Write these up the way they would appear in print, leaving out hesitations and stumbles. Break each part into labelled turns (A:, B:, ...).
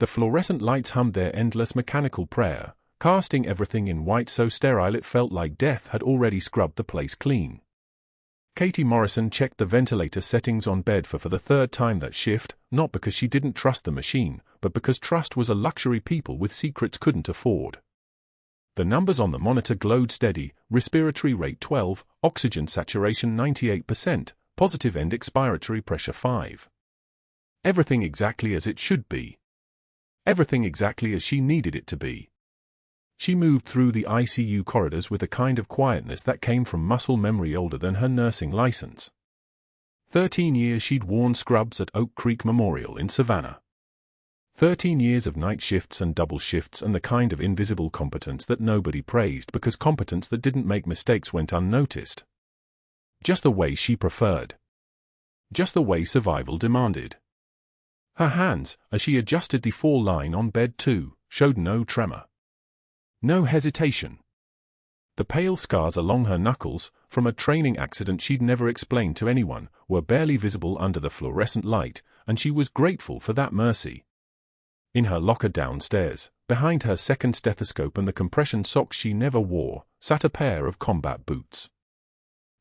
A: The fluorescent lights hummed their endless mechanical prayer, casting everything in white so sterile it felt like death had already scrubbed the place clean. Katie Morrison checked the ventilator settings on bed for the third time that shift, not because she didn't trust the machine, but because trust was a luxury people with secrets couldn't afford. The numbers on the monitor glowed steady: respiratory rate 12, oxygen saturation 98%, positive end expiratory pressure 5. Everything exactly as it should be. Everything exactly as she needed it to be. She moved through the ICU corridors with a kind of quietness that came from muscle memory older than her nursing license. 13 years she'd worn scrubs at Oak Creek Memorial in Savannah. 13 years of night shifts and double shifts and the kind of invisible competence that nobody praised because competence that didn't make mistakes went unnoticed. Just the way she preferred. Just the way survival demanded. Her hands, as she adjusted the fall line on bed 2, showed no tremor. No hesitation. The pale scars along her knuckles, from a training accident she'd never explained to anyone, were barely visible under the fluorescent light, and she was grateful for that mercy. In her locker downstairs, behind her second stethoscope and the compression socks she never wore, sat a pair of combat boots.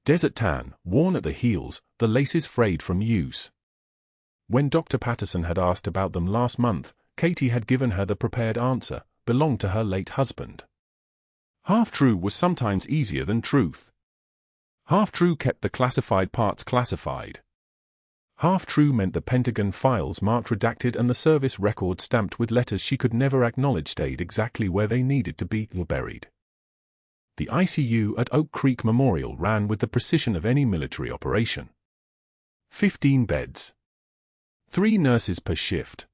A: Desert tan, worn at the heels, the laces frayed from use. When Dr. Patterson had asked about them last month, Katie had given her the prepared answer: belonged to her late husband. Half-true was sometimes easier than truth. Half-true kept the classified parts classified. Half-true meant the Pentagon files marked redacted and the service record stamped with letters she could never acknowledge stayed exactly where they needed to be or buried. The ICU at Oak Creek Memorial ran with the precision of any military operation. 15 beds. 3 nurses per shift.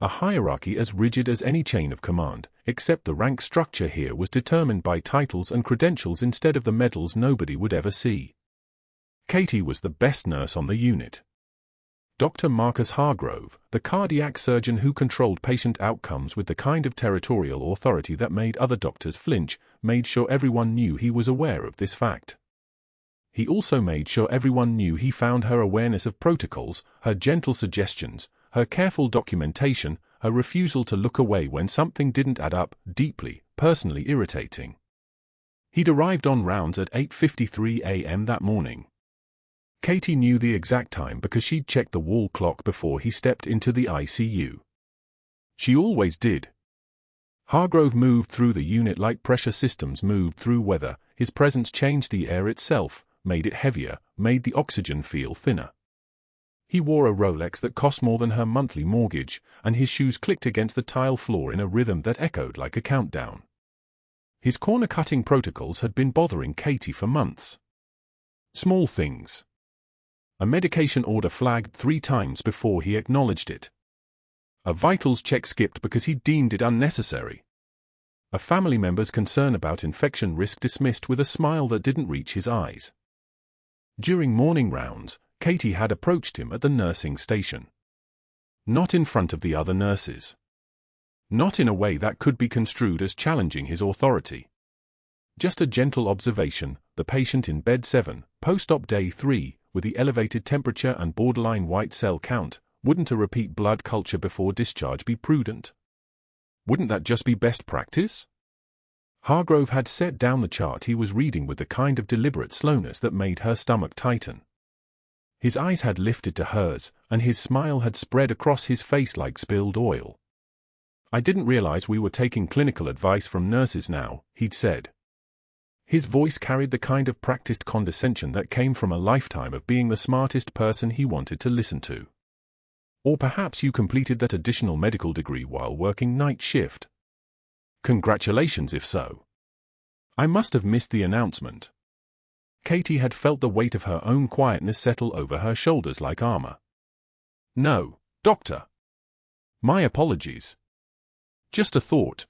A: A hierarchy as rigid as any chain of command, except the rank structure here was determined by titles and credentials instead of the medals nobody would ever see. Katie was the best nurse on the unit. Dr. Marcus Hargrove, the cardiac surgeon who controlled patient outcomes with the kind of territorial authority that made other doctors flinch, made sure everyone knew he was aware of this fact. He also made sure everyone knew he found her awareness of protocols, her gentle suggestions, her careful documentation, her refusal to look away when something didn't add up, deeply, personally irritating. He'd arrived on rounds at 8:53 a.m. that morning. Katie knew the exact time because she'd checked the wall clock before he stepped into the ICU. She always did. Hargrove moved through the unit like pressure systems moved through weather. His presence changed the air itself, made it heavier, made the oxygen feel thinner. He wore a Rolex that cost more than her monthly mortgage, and his shoes clicked against the tile floor in a rhythm that echoed like a countdown. His corner-cutting protocols had been bothering Katie for months. Small things. A medication order flagged 3 times before he acknowledged it. A vitals check skipped because he deemed it unnecessary. A family member's concern about infection risk dismissed with a smile that didn't reach his eyes. During morning rounds, Katie had approached him at the nursing station. Not in front of the other nurses. Not in a way that could be construed as challenging his authority. Just a gentle observation: the patient in bed 7, post-op day 3, with the elevated temperature and borderline white cell count, wouldn't a repeat blood culture before discharge be prudent? Wouldn't that just be best practice? Hargrove had set down the chart he was reading with the kind of deliberate slowness that made her stomach tighten. His eyes had lifted to hers, and his smile had spread across his face like spilled oil. "I didn't realize we were taking clinical advice from nurses now," he'd said. His voice carried the kind of practiced condescension that came from a lifetime of being the smartest person he wanted to listen to. "Or perhaps you completed that additional medical degree while working night shift. Congratulations if so. I must have missed the announcement." Katie had felt the weight of her own quietness settle over her shoulders like armor. "No, doctor. My apologies. Just a thought."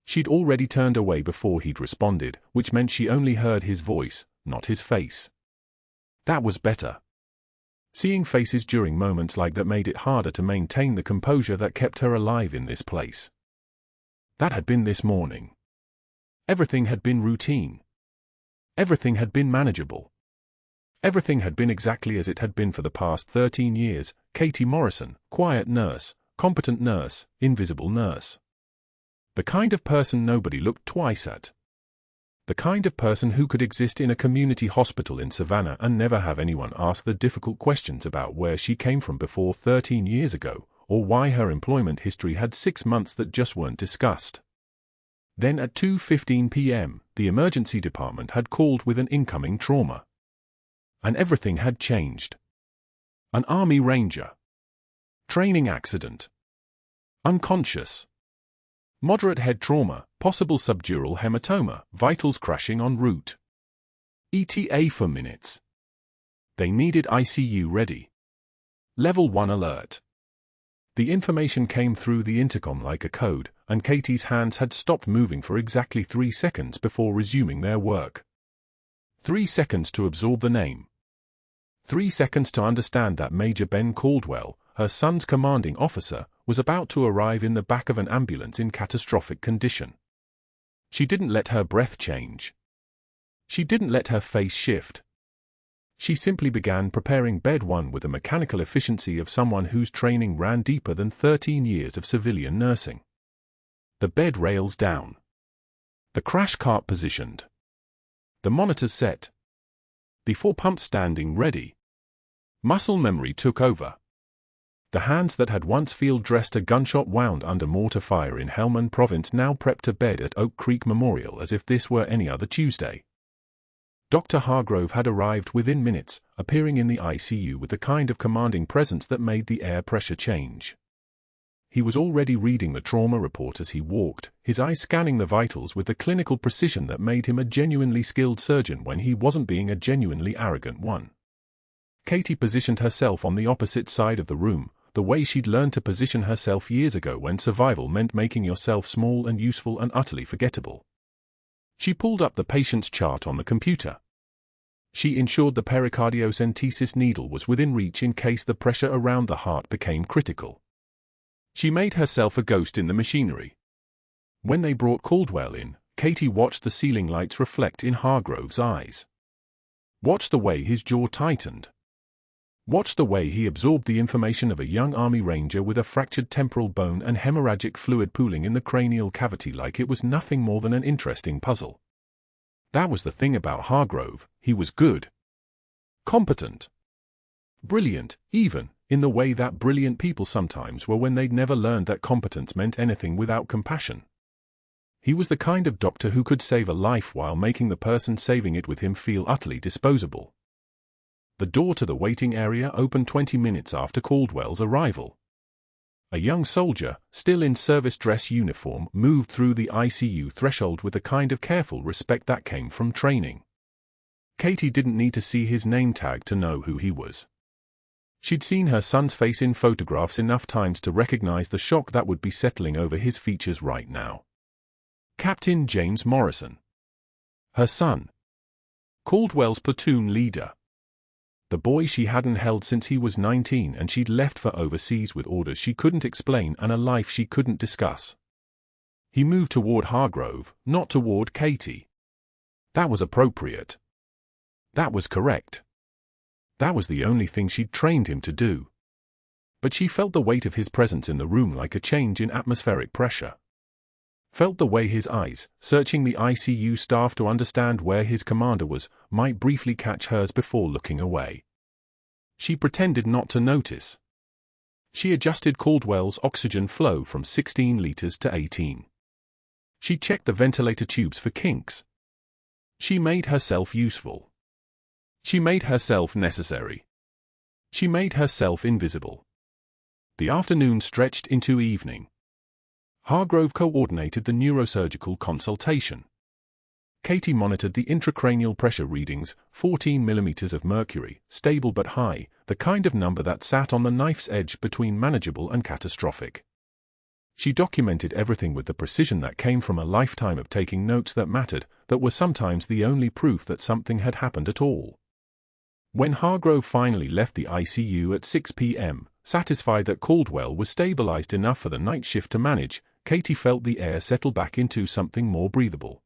A: She'd already turned away before he'd responded, which meant she only heard his voice, not his face. That was better. Seeing faces during moments like that made it harder to maintain the composure that kept her alive in this place. That had been this morning. Everything had been routine. Everything had been manageable. Everything had been exactly as it had been for the past 13 years. Katie Morrison, quiet nurse, competent nurse, invisible nurse. The kind of person nobody looked twice at. The kind of person who could exist in a community hospital in Savannah and never have anyone ask the difficult questions about where she came from before 13 years ago, or why her employment history had 6 months that just weren't discussed. Then at 2:15 p.m., the emergency department had called with an incoming trauma. And everything had changed. An Army Ranger. Training accident. Unconscious. Moderate head trauma, possible subdural hematoma, vitals crashing en route. ETA for minutes. They needed ICU ready. Level 1 alert. The information came through the intercom like a code, and Katie's hands had stopped moving for exactly 3 seconds before resuming their work. 3 seconds to absorb the name. 3 seconds to understand that Major Ben Caldwell, her son's commanding officer, was about to arrive in the back of an ambulance in catastrophic condition. She didn't let her breath change. She didn't let her face shift. She simply began preparing bed 1 with the mechanical efficiency of someone whose training ran deeper than 13 years of civilian nursing. The bed rails down. The crash cart positioned. The monitors set. The 4 pumps standing ready. Muscle memory took over. The hands that had once field-dressed a gunshot wound under mortar fire in Helmand Province now prepped to bed at Oak Creek Memorial as if this were any other Tuesday. Dr. Hargrove had arrived within minutes, appearing in the ICU with the kind of commanding presence that made the air pressure change. He was already reading the trauma report as he walked, his eyes scanning the vitals with the clinical precision that made him a genuinely skilled surgeon when he wasn't being a genuinely arrogant one. Katie positioned herself on the opposite side of the room, the way she'd learned to position herself years ago when survival meant making yourself small and useful and utterly forgettable. She pulled up the patient's chart on the computer. She ensured the pericardiocentesis needle was within reach in case the pressure around the heart became critical. She made herself a ghost in the machinery. When they brought Caldwell in, Katie watched the ceiling lights reflect in Hargrove's eyes. Watched the way his jaw tightened. Watched the way he absorbed the information of a young Army Ranger with a fractured temporal bone and hemorrhagic fluid pooling in the cranial cavity like it was nothing more than an interesting puzzle. That was the thing about Hargrove, he was good. Competent. Brilliant, even, in the way that brilliant people sometimes were when they'd never learned that competence meant anything without compassion. He was the kind of doctor who could save a life while making the person saving it with him feel utterly disposable. The door to the waiting area opened 20 minutes after Caldwell's arrival. A young soldier, still in service dress uniform, moved through the ICU threshold with the kind of careful respect that came from training. Katie didn't need to see his name tag to know who he was. She'd seen her son's face in photographs enough times to recognize the shock that would be settling over his features right now. Captain James Morrison. Her son. Caldwell's platoon leader. The boy she hadn't held since he was 19 and she'd left for overseas with orders she couldn't explain and a life she couldn't discuss. He moved toward Hargrove, not toward Katie. That was appropriate. That was correct. That was the only thing she'd trained him to do. But she felt the weight of his presence in the room like a change in atmospheric pressure. Felt the way his eyes, searching the ICU staff to understand where his commander was, might briefly catch hers before looking away. She pretended not to notice. She adjusted Caldwell's oxygen flow from 16 liters to 18. She checked the ventilator tubes for kinks. She made herself useful. She made herself necessary. She made herself invisible. The afternoon stretched into evening. Hargrove coordinated the neurosurgical consultation. Katie monitored the intracranial pressure readings, 14 millimeters of mercury, stable but high, the kind of number that sat on the knife's edge between manageable and catastrophic. She documented everything with the precision that came from a lifetime of taking notes that mattered, that were sometimes the only proof that something had happened at all. When Hargrove finally left the ICU at 6 p.m., satisfied that Caldwell was stabilized enough for the night shift to manage, Katie felt the air settle back into something more breathable.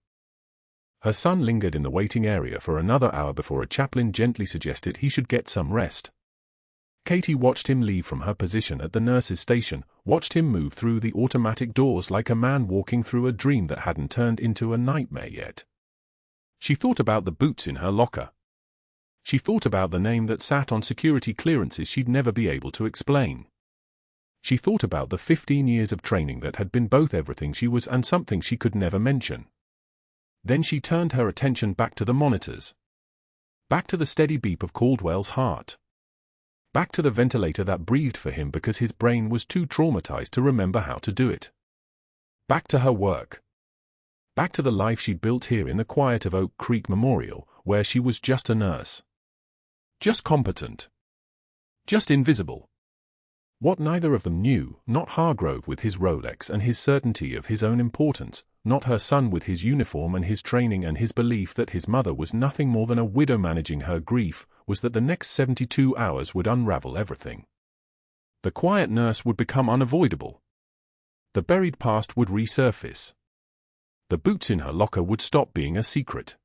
A: Her son lingered in the waiting area for another hour before a chaplain gently suggested he should get some rest. Katie watched him leave from her position at the nurse's station, watched him move through the automatic doors like a man walking through a dream that hadn't turned into a nightmare yet. She thought about the boots in her locker. She thought about the name that sat on security clearances she'd never be able to explain. She thought about the 15 years of training that had been both everything she was and something she could never mention. Then she turned her attention back to the monitors. Back to the steady beat of Caldwell's heart. Back to the ventilator that breathed for him because his brain was too traumatized to remember how to do it. Back to her work. Back to the life she'd built here in the quiet of Oak Creek Memorial, where she was just a nurse. Just competent. Just invisible. What neither of them knew, not Hargrove with his Rolex and his certainty of his own importance, not her son with his uniform and his training and his belief that his mother was nothing more than a widow managing her grief, was that the next 72 hours would unravel everything. The quiet nurse would become unavoidable. The buried past would resurface. The boots in her locker would stop being a secret.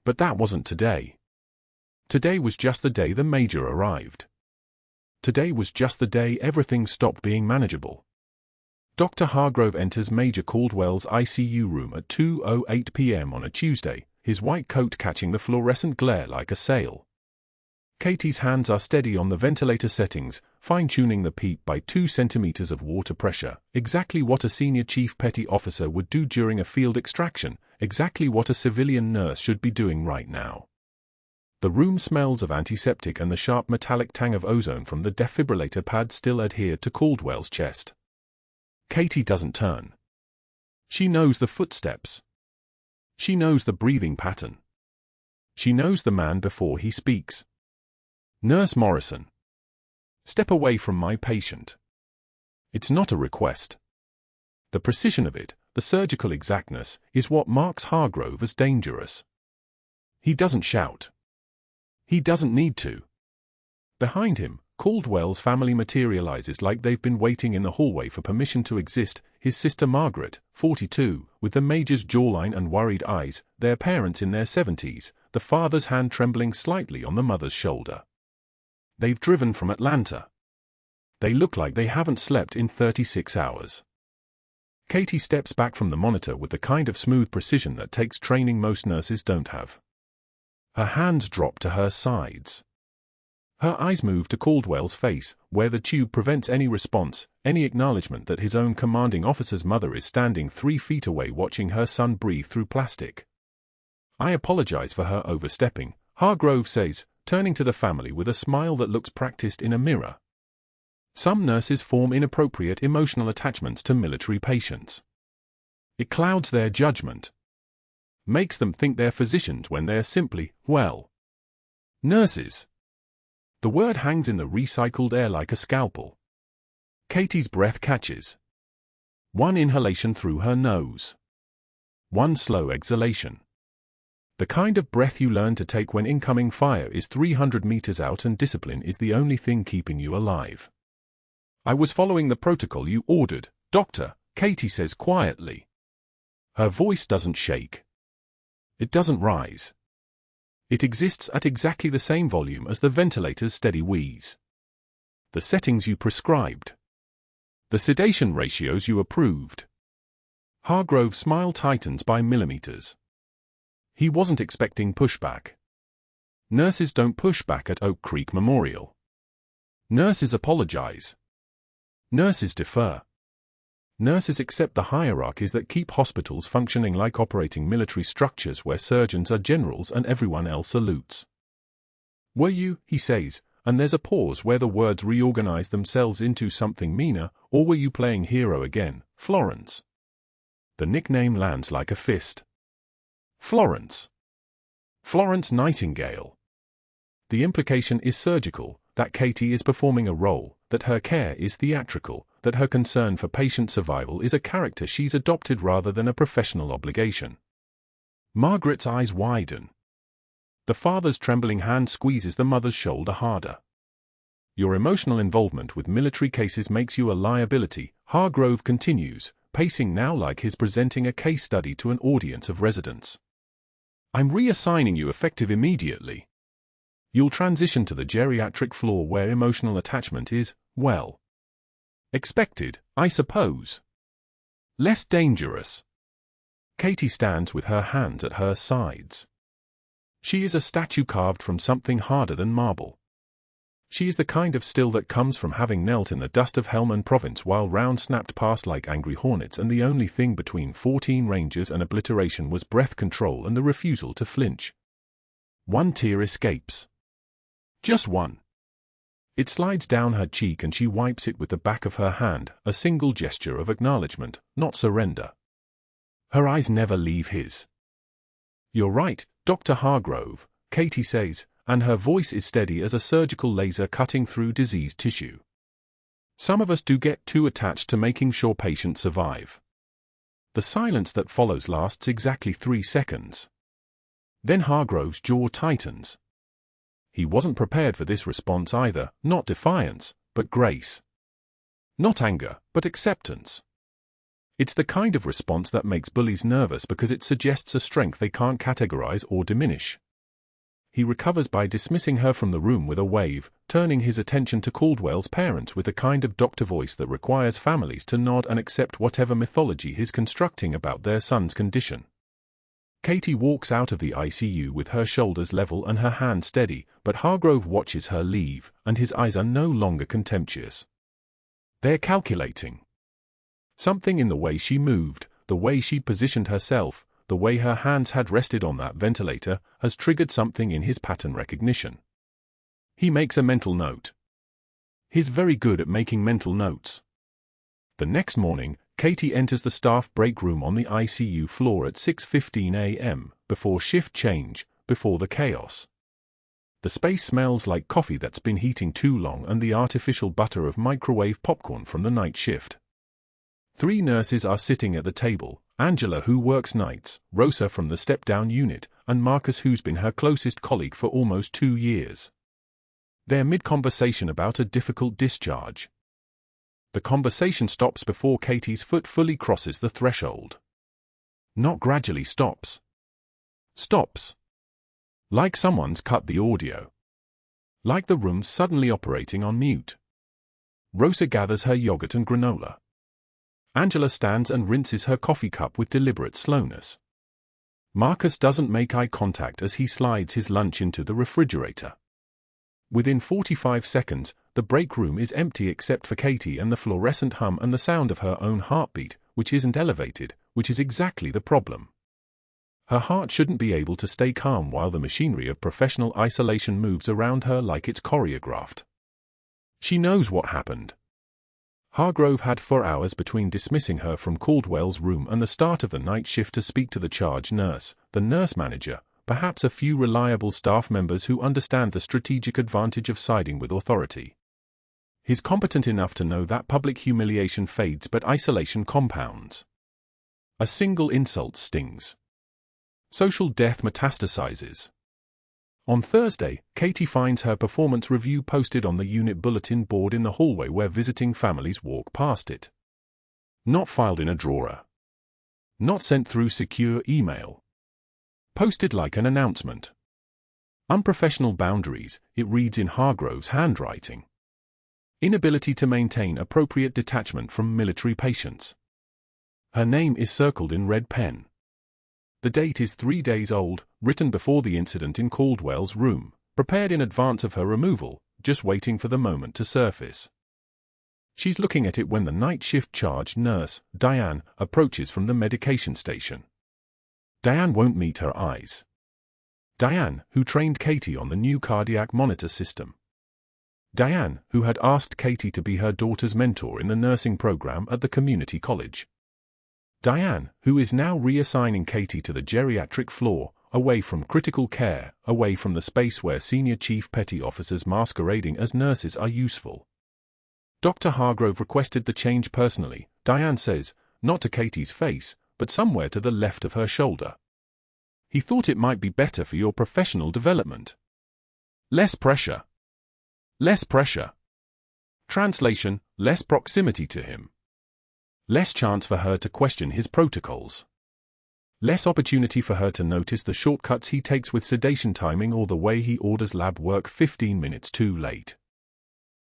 A: But that wasn't today. Today was just the day the Major arrived. Today was just the day everything stopped being manageable. Dr. Hargrove enters Major Caldwell's ICU room at 2:08 p.m. on a Tuesday, his white coat catching the fluorescent glare like a sail. Katie's hands are steady on the ventilator settings, fine-tuning the PEEP by 2 centimeters of water pressure, exactly what a senior chief petty officer would do during a field extraction, exactly what a civilian nurse should be doing right now. The room smells of antiseptic and the sharp metallic tang of ozone from the defibrillator pad still adhered to Caldwell's chest. Katie doesn't turn. She knows the footsteps. She knows the breathing pattern. She knows the man before he speaks. Nurse Morrison. Step away from my patient. It's not a request. The precision of it, the surgical exactness, is what marks Hargrove as dangerous. He doesn't shout. He doesn't need to. Behind him, Caldwell's family materializes like they've been waiting in the hallway for permission to exist, his sister Margaret, 42, with the Major's jawline and worried eyes, their parents in their 70s, the father's hand trembling slightly on the mother's shoulder. They've driven from Atlanta. They look like they haven't slept in 36 hours. Katie steps back from the monitor with the kind of smooth precision that takes training most nurses don't have. Her hands drop to her sides. Her eyes move to Caldwell's face, where the tube prevents any response, any acknowledgement that his own commanding officer's mother is standing 3 feet away watching her son breathe through plastic. I apologize for her overstepping, Hargrove says, turning to the family with a smile that looks practiced in a mirror. Some nurses form inappropriate emotional attachments to military patients. It clouds their judgment. Makes them think they're physicians when they're simply, well, nurses. The word hangs in the recycled air like a scalpel. Katie's breath catches. One inhalation through her nose. One slow exhalation. The kind of breath you learn to take when incoming fire is 300 meters out and discipline is the only thing keeping you alive. I was following the protocol you ordered, Doctor, Katie says quietly. Her voice doesn't shake. It doesn't rise. It exists at exactly the same volume as the ventilator's steady wheeze. The settings you prescribed. The sedation ratios you approved. Hargrove's smile tightens by millimeters. He wasn't expecting pushback. Nurses don't push back at Oak Creek Memorial. Nurses apologize. Nurses defer. Nurses accept the hierarchies that keep hospitals functioning like operating military structures where surgeons are generals and everyone else salutes. Were you, he says, and there's a pause where the words reorganize themselves into something meaner, or were you playing hero again, Florence? The nickname lands like a fist. Florence. Florence Nightingale. The implication is surgical, that Katie is performing a role, that her care is theatrical, that her concern for patient survival is a character she's adopted rather than a professional obligation. Margaret's eyes widen. The father's trembling hand squeezes the mother's shoulder harder. Your emotional involvement with military cases makes you a liability, Hargrove continues, pacing now like he's presenting a case study to an audience of residents. I'm reassigning you effective immediately. You'll transition to the geriatric floor where emotional attachment is, well, Expected, I suppose. Less dangerous. Katie stands with her hands at her sides. She is a statue carved from something harder than marble. She is the kind of still that comes from having knelt in the dust of Helmand Province while rounds snapped past like angry hornets, and the only thing between 14 rangers and obliteration was breath control and the refusal to flinch. One tear escapes. Just one. It slides down her cheek and she wipes it with the back of her hand, a single gesture of acknowledgement, not surrender. Her eyes never leave his. "You're right, Dr. Hargrove," Katie says, and her voice is steady as a surgical laser cutting through diseased tissue. "Some of us do get too attached to making sure patients survive." The silence that follows lasts exactly 3 seconds. Then Hargrove's jaw tightens. He wasn't prepared for this response either, not defiance, but grace. Not anger, but acceptance. It's the kind of response that makes bullies nervous because it suggests a strength they can't categorize or diminish. He recovers by dismissing her from the room with a wave, turning his attention to Caldwell's parents with the kind of doctor voice that requires families to nod and accept whatever mythology he's constructing about their son's condition. Katie walks out of the ICU with her shoulders level and her hand steady, but Hargrove watches her leave, and his eyes are no longer contemptuous. They're calculating. Something in the way she moved, the way she positioned herself, the way her hands had rested on that ventilator, has triggered something in his pattern recognition. He makes a mental note. He's very good at making mental notes. The next morning, Katie enters the staff break room on the ICU floor at 6:15 a.m., before shift change, before the chaos. The space smells like coffee that's been heating too long and the artificial butter of microwave popcorn from the night shift. 3 nurses are sitting at the table: Angela, who works nights, Rosa from the step-down unit, and Marcus, who's been her closest colleague for almost 2 years. They're mid-conversation about a difficult discharge. The conversation stops before Katie's foot fully crosses the threshold. Not gradually stops. Stops. Like someone's cut the audio. Like the room's suddenly operating on mute. Rosa gathers her yogurt and granola. Angela stands and rinses her coffee cup with deliberate slowness. Marcus doesn't make eye contact as he slides his lunch into the refrigerator. Within 45 seconds, the break room is empty except for Katie and the fluorescent hum and the sound of her own heartbeat, which isn't elevated, which is exactly the problem. Her heart shouldn't be able to stay calm while the machinery of professional isolation moves around her like it's choreographed. She knows what happened. Hargrove had 4 hours between dismissing her from Caldwell's room and the start of the night shift to speak to the charge nurse, the nurse manager, perhaps a few reliable staff members who understand the strategic advantage of siding with authority. He's competent enough to know that public humiliation fades but isolation compounds. A single insult stings. Social death metastasizes. On Thursday, Katie finds her performance review posted on the unit bulletin board in the hallway where visiting families walk past it. Not filed in a drawer. Not sent through secure email. Posted like an announcement. Unprofessional boundaries, it reads in Hargrove's handwriting. Inability to maintain appropriate detachment from military patients. Her name is circled in red pen. The date is 3 days old, written before the incident in Caldwell's room, prepared in advance of her removal, just waiting for the moment to surface. She's looking at it when the night shift charge nurse, Diane, approaches from the medication station. Diane won't meet her eyes. Diane, who trained Katie on the new cardiac monitor system. Diane, who had asked Katie to be her daughter's mentor in the nursing program at the community college. Diane, who is now reassigning Katie to the geriatric floor, away from critical care, away from the space where senior chief petty officers masquerading as nurses are useful. Dr. Hargrove requested the change personally, Diane says, not to Katie's face, but somewhere to the left of her shoulder. He thought it might be better for your professional development. Less pressure. Less pressure. Translation, less proximity to him. Less chance for her to question his protocols. Less opportunity for her to notice the shortcuts he takes with sedation timing or the way he orders lab work 15 minutes too late.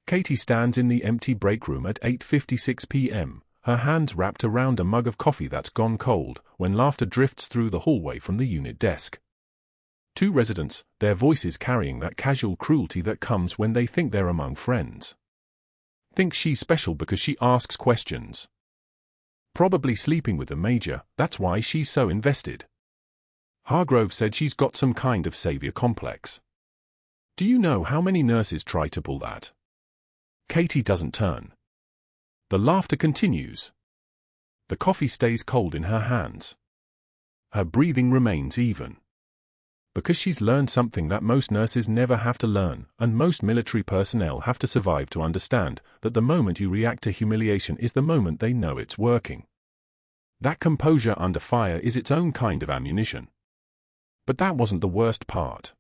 A: Katie stands in the empty break room at 8:56 p.m., her hands wrapped around a mug of coffee that's gone cold, when laughter drifts through the hallway from the unit desk. Two residents, their voices carrying that casual cruelty that comes when they think they're among friends. Think she's special because she asks questions. Probably sleeping with the major, that's why she's so invested. Hargrove said she's got some kind of savior complex. Do you know how many nurses try to pull that? Katie doesn't turn. The laughter continues. The coffee stays cold in her hands. Her breathing remains even. Because she's learned something that most nurses never have to learn, and most military personnel have to survive to understand, that the moment you react to humiliation is the moment they know it's working. That composure under fire is its own kind of ammunition. But that wasn't the worst part.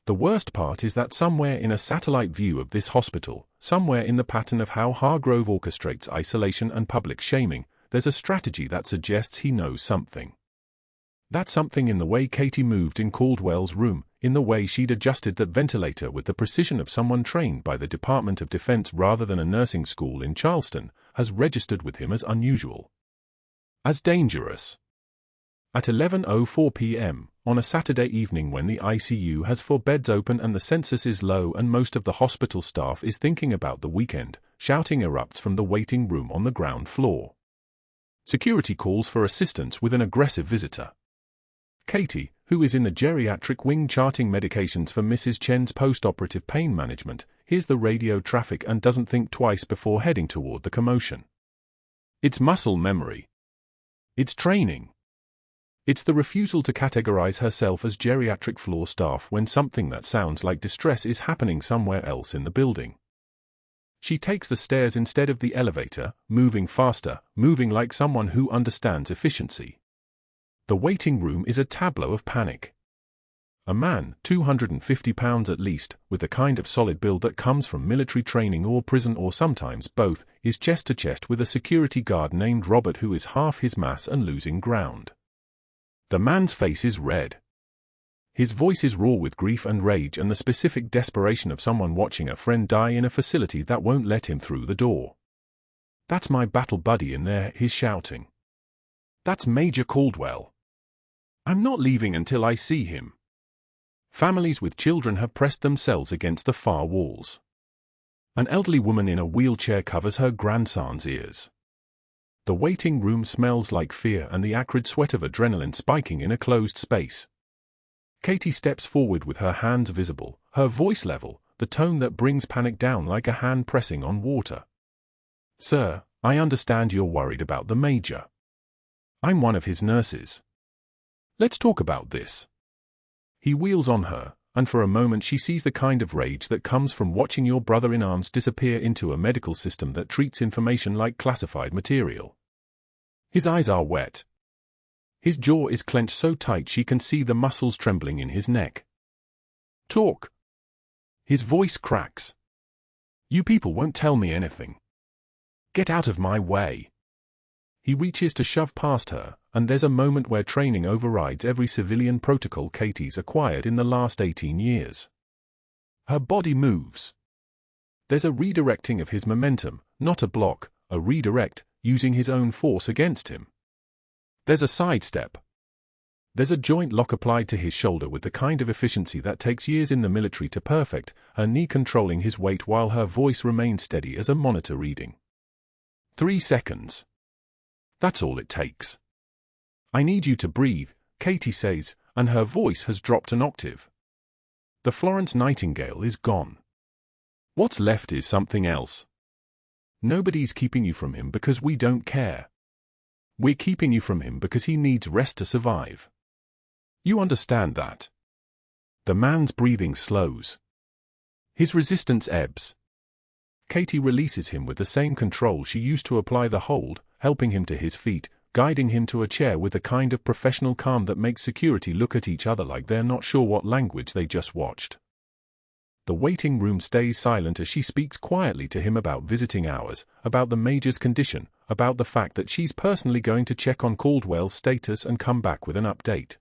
A: The worst part is that somewhere in a satellite view of this hospital, somewhere in the pattern of how Hargrove orchestrates isolation and public shaming, there's a strategy that suggests he knows something. That something in the way Katie moved in Caldwell's room, in the way she'd adjusted that ventilator with the precision of someone trained by the Department of Defense rather than a nursing school in Charleston, has registered with him as unusual. As dangerous. At 11:04 p.m., on a Saturday evening when the ICU has 4 beds open and the census is low and most of the hospital staff is thinking about the weekend, shouting erupts from the waiting room on the ground floor. Security calls for assistance with an aggressive visitor. Katie, who is in the geriatric wing charting medications for Mrs. Chen's post-operative pain management, hears the radio traffic and doesn't think twice before heading toward the commotion. It's muscle memory. It's training. It's the refusal to categorize herself as geriatric floor staff when something that sounds like distress is happening somewhere else in the building. She takes the stairs instead of the elevator, moving faster, moving like someone who understands efficiency. The waiting room is a tableau of panic. A man, 250 pounds at least, with the kind of solid build that comes from military training or prison or sometimes both, is chest to chest with a security guard named Robert who is half his mass and losing ground. The man's face is red. His voice is raw with grief and rage and the specific desperation of someone watching a friend die in a facility that won't let him through the door. "That's my battle buddy in there," he's shouting. "That's Major Caldwell. I'm not leaving until I see him." Families with children have pressed themselves against the far walls. An elderly woman in a wheelchair covers her grandson's ears. The waiting room smells like fear and the acrid sweat of adrenaline spiking in a closed space. Katie steps forward with her hands visible, her voice level, the tone that brings panic down like a hand pressing on water. "Sir, I understand you're worried about the major. I'm one of his nurses. Let's talk about this." He wheels on her, and for a moment she sees the kind of rage that comes from watching your brother-in-arms disappear into a medical system that treats information like classified material. His eyes are wet. His jaw is clenched so tight she can see the muscles trembling in his neck. "Talk." His voice cracks. "You people won't tell me anything. Get out of my way." He reaches to shove past her, and there's a moment where training overrides every civilian protocol Katie's acquired in the last 18 years. Her body moves. There's a redirecting of his momentum, not a block, a redirect, using his own force against him. There's a sidestep. There's a joint lock applied to his shoulder with the kind of efficiency that takes years in the military to perfect, her knee controlling his weight while her voice remains steady as a monitor reading. 3 seconds. That's all it takes. "I need you to breathe," Katie says, and her voice has dropped an octave. The Florence Nightingale is gone. What's left is something else. Nobody's keeping you from him because we don't care. We're keeping you from him because he needs rest to survive. You understand that? The man's breathing slows. His resistance ebbs. Katie releases him with the same control she used to apply the hold, helping him to his feet, guiding him to a chair with the kind of professional calm that makes security look at each other like they're not sure what language they just watched. The waiting room stays silent as she speaks quietly to him about visiting hours, about the major's condition, about the fact that she's personally going to check on Caldwell's status and come back with an update.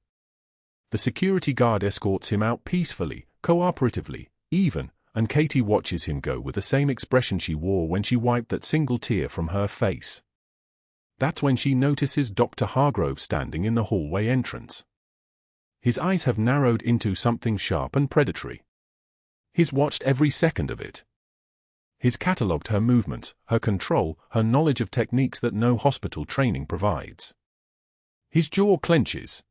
A: The security guard escorts him out peacefully, cooperatively, even, and Katie watches him go with the same expression she wore when she wiped that single tear from her face. That's when she notices Dr. Hargrove standing in the hallway entrance. His eyes have narrowed into something sharp and predatory. He's watched every second of it. He's catalogued her movements, her control, her knowledge of techniques that no hospital training provides. His jaw clenches.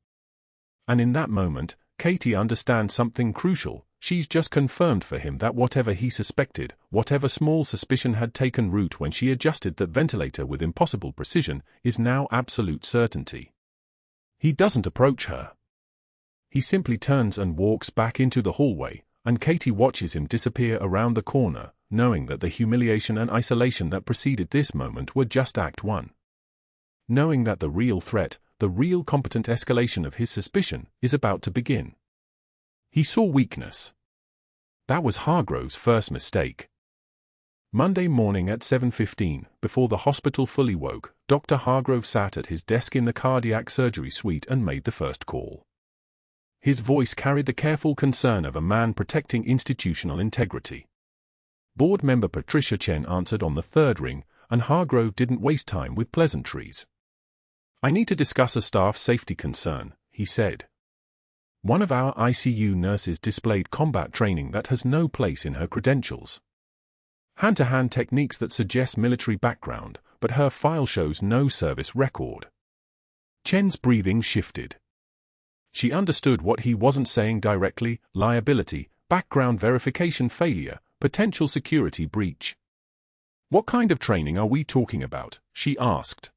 A: And in that moment, Katie understands something crucial. She's just confirmed for him that whatever he suspected, whatever small suspicion had taken root when she adjusted that ventilator with impossible precision, is now absolute certainty. He doesn't approach her. He simply turns and walks back into the hallway, and Katie watches him disappear around the corner, knowing that the humiliation and isolation that preceded this moment were just Act 1. Knowing that the real threat, the real competent escalation of his suspicion, is about to begin. He saw weakness. That was Hargrove's first mistake. Monday morning at 7:15, before the hospital fully woke, Dr. Hargrove sat at his desk in the cardiac surgery suite and made the first call. His voice carried the careful concern of a man protecting institutional integrity. Board member Patricia Chen answered on the third ring, and Hargrove didn't waste time with pleasantries. "I need to discuss a staff safety concern," he said. "One of our ICU nurses displayed combat training that has no place in her credentials. Hand-to-hand techniques that suggest military background, but her file shows no service record." Chen's breathing shifted. She understood what he wasn't saying directly: liability, background verification failure, potential security breach. "What kind of training are we talking about?" she asked.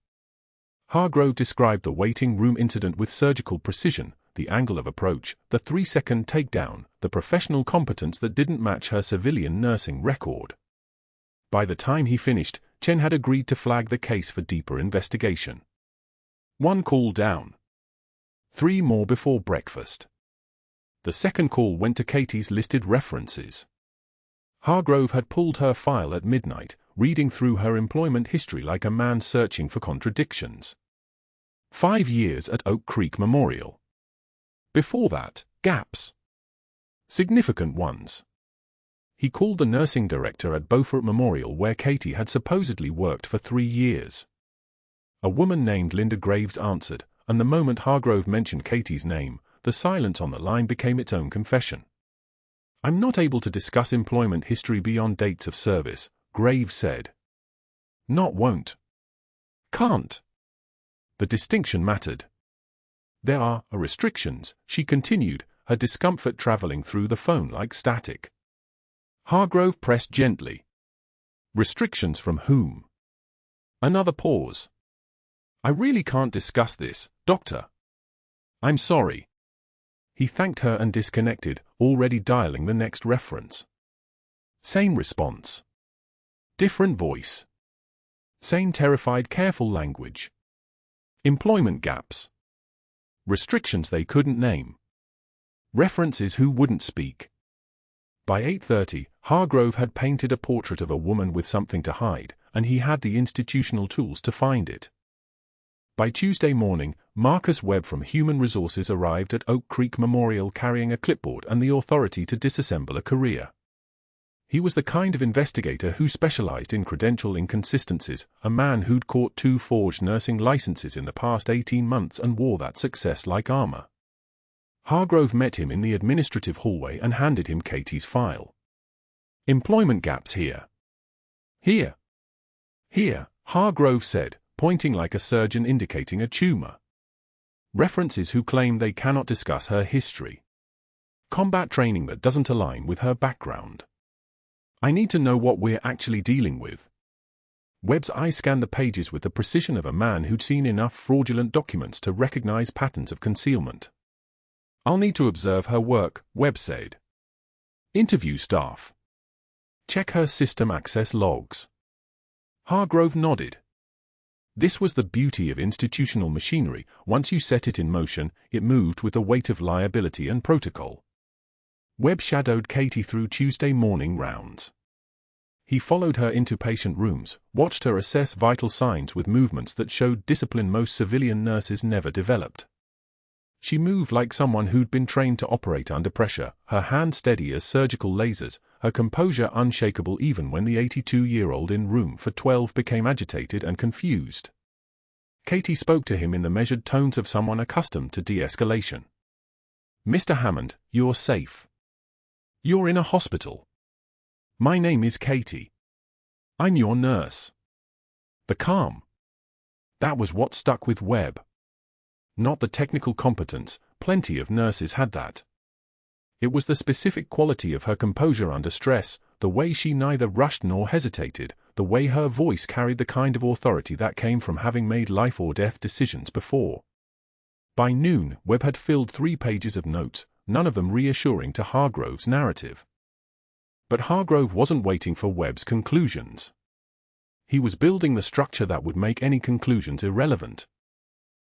A: Hargrove described the waiting room incident with surgical precision, the angle of approach, the 3-second takedown, the professional competence that didn't match her civilian nursing record. By the time he finished, Chen had agreed to flag the case for deeper investigation. 1 call down. 3 more before breakfast. The second call went to Katie's listed references. Hargrove had pulled her file at midnight, reading through her employment history like a man searching for contradictions. 5 years at Oak Creek Memorial. Before that, gaps. Significant ones. He called the nursing director at Beaufort Memorial, where Katie had supposedly worked for 3 years. A woman named Linda Graves answered, and the moment Hargrove mentioned Katie's name, the silence on the line became its own confession. "I'm not able to discuss employment history beyond dates of service," Graves said. "Not won't. Can't." The distinction mattered. "There are restrictions," she continued, her discomfort traveling through the phone like static. Hargrove pressed gently. "Restrictions from whom?" Another pause. "I really can't discuss this, Doctor." "I'm sorry." He thanked her and disconnected, already dialing the next reference. Same response. Different voice. Same terrified, careful language. Employment gaps. Restrictions they couldn't name. References who wouldn't speak. By 8:30, Hargrove had painted a portrait of a woman with something to hide, and he had the institutional tools to find it. By Tuesday morning, Marcus Webb from Human Resources arrived at Oak Creek Memorial carrying a clipboard and the authority to disassemble a career. He was the kind of investigator who specialized in credential inconsistencies, a man who'd caught 2 forged nursing licenses in the past 18 months and wore that success like armor. Hargrove met him in the administrative hallway and handed him Katie's file. "Employment gaps here." "Here." "Here," Hargrove said, pointing like a surgeon indicating a tumor. References who claim they cannot discuss her history. Combat training that doesn't align with her background. "I need to know what we're actually dealing with." Webb's eye scanned the pages with the precision of a man who'd seen enough fraudulent documents to recognize patterns of concealment. "I'll need to observe her work," Webb said. "Interview staff. Check her system access logs." Hargrove nodded. This was the beauty of institutional machinery. Once you set it in motion, it moved with the weight of liability and protocol. Webb shadowed Katie through Tuesday morning rounds. He followed her into patient rooms, watched her assess vital signs with movements that showed discipline most civilian nurses never developed. She moved like someone who'd been trained to operate under pressure, her hands steady as surgical lasers, her composure unshakable even when the 82-year-old in room for 12 became agitated and confused. Katie spoke to him in the measured tones of someone accustomed to de-escalation. "Mr. Helmand, you're safe. You're in a hospital. My name is Katie. I'm your nurse." The calm. That was what stuck with Webb. Not the technical competence, plenty of nurses had that. It was the specific quality of her composure under stress, the way she neither rushed nor hesitated, the way her voice carried the kind of authority that came from having made life-or-death decisions before. By noon, Webb had filled 3 pages of notes, none of them reassuring to Hargrove's narrative. But Hargrove wasn't waiting for Webb's conclusions. He was building the structure that would make any conclusions irrelevant.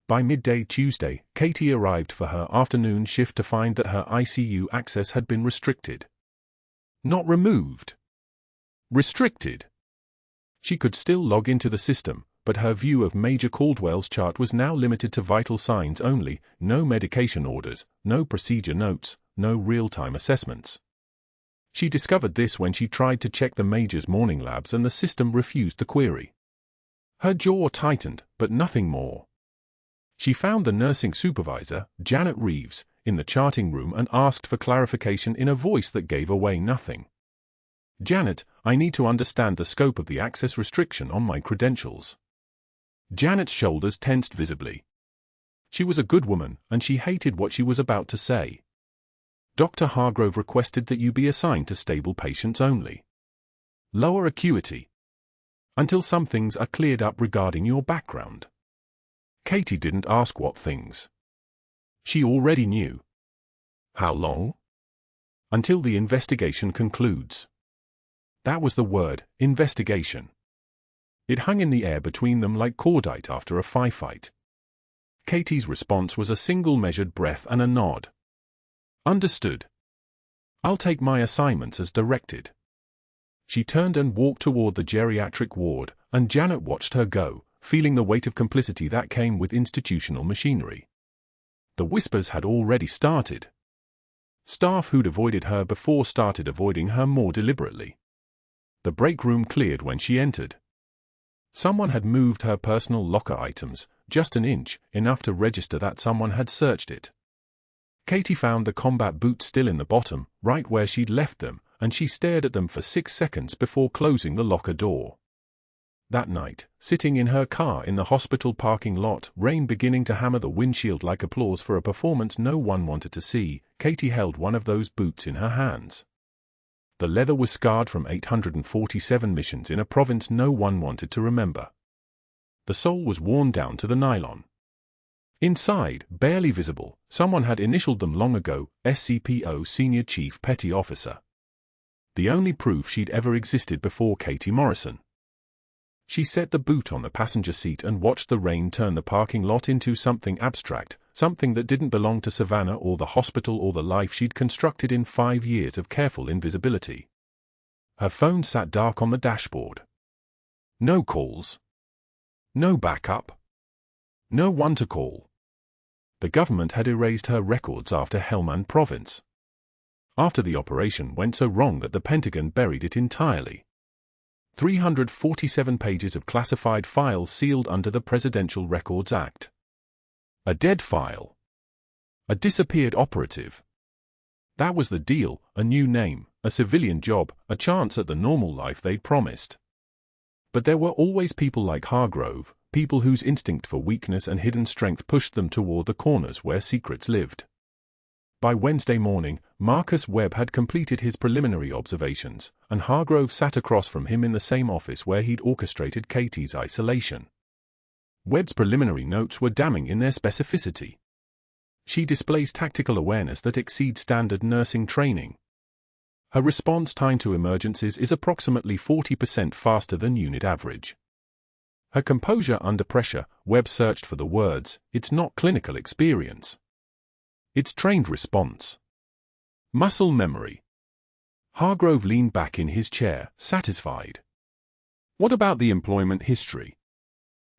A: By midday Tuesday, Katie arrived for her afternoon shift to find that her ICU access had been restricted. Not removed. Restricted. She could still log into the system, but her view of Major Caldwell's chart was now limited to vital signs only, no medication orders, no procedure notes, no real-time assessments. She discovered this when she tried to check the Major's morning labs and the system refused the query. Her jaw tightened, but nothing more. She found the nursing supervisor, Janet Reeves, in the charting room and asked for clarification in a voice that gave away nothing. "Janet, I need to understand the scope of the access restriction on my credentials." Janet's shoulders tensed visibly. She was a good woman, and she hated what she was about to say. "Dr. Hargrove requested that you be assigned to stable patients only. Lower acuity. Until some things are cleared up regarding your background." Katie didn't ask what things. She already knew. How long? Until the investigation concludes. That was the word, investigation. It hung in the air between them like cordite after a firefight. Katie's response was a single measured breath and a nod. "Understood. I'll take my assignments as directed." She turned and walked toward the geriatric ward, and Janet watched her go, feeling the weight of complicity that came with institutional machinery. The whispers had already started. Staff who'd avoided her before started avoiding her more deliberately. The break room cleared when she entered. Someone had moved her personal locker items, just an inch, enough to register that someone had searched it. Katie found the combat boots still in the bottom, right where she'd left them, and she stared at them for 6 seconds before closing the locker door. That night, sitting in her car in the hospital parking lot, rain beginning to hammer the windshield like applause for a performance no one wanted to see, Katie held one of those boots in her hands. The leather was scarred from 847 missions in a province no one wanted to remember. The sole was worn down to the nylon. Inside, barely visible, someone had initialed them long ago, SCPO Senior Chief Petty Officer. The only proof she'd ever existed before Katie Morrison. She set the boot on the passenger seat and watched the rain turn the parking lot into something abstract, something that didn't belong to Savannah or the hospital or the life she'd constructed in 5 years of careful invisibility. Her phone sat dark on the dashboard. No calls. No backup. No one to call. The government had erased her records after Helmand Province. After the operation went so wrong that the Pentagon buried it entirely. 347 pages of classified files sealed under the Presidential Records Act. A dead file. A disappeared operative. That was the deal, a new name, a civilian job, a chance at the normal life they'd promised. But there were always people like Hargrove, people whose instinct for weakness and hidden strength pushed them toward the corners where secrets lived. By Wednesday morning, Marcus Webb had completed his preliminary observations, and Hargrove sat across from him in the same office where he'd orchestrated Katie's isolation. Webb's preliminary notes were damning in their specificity. She displays tactical awareness that exceeds standard nursing training. Her response time to emergencies is approximately 40% faster than unit average. Her composure under pressure, Webb searched for the words, it's not clinical experience. It's trained response. Muscle memory. Hargrove leaned back in his chair, satisfied. What about the employment history?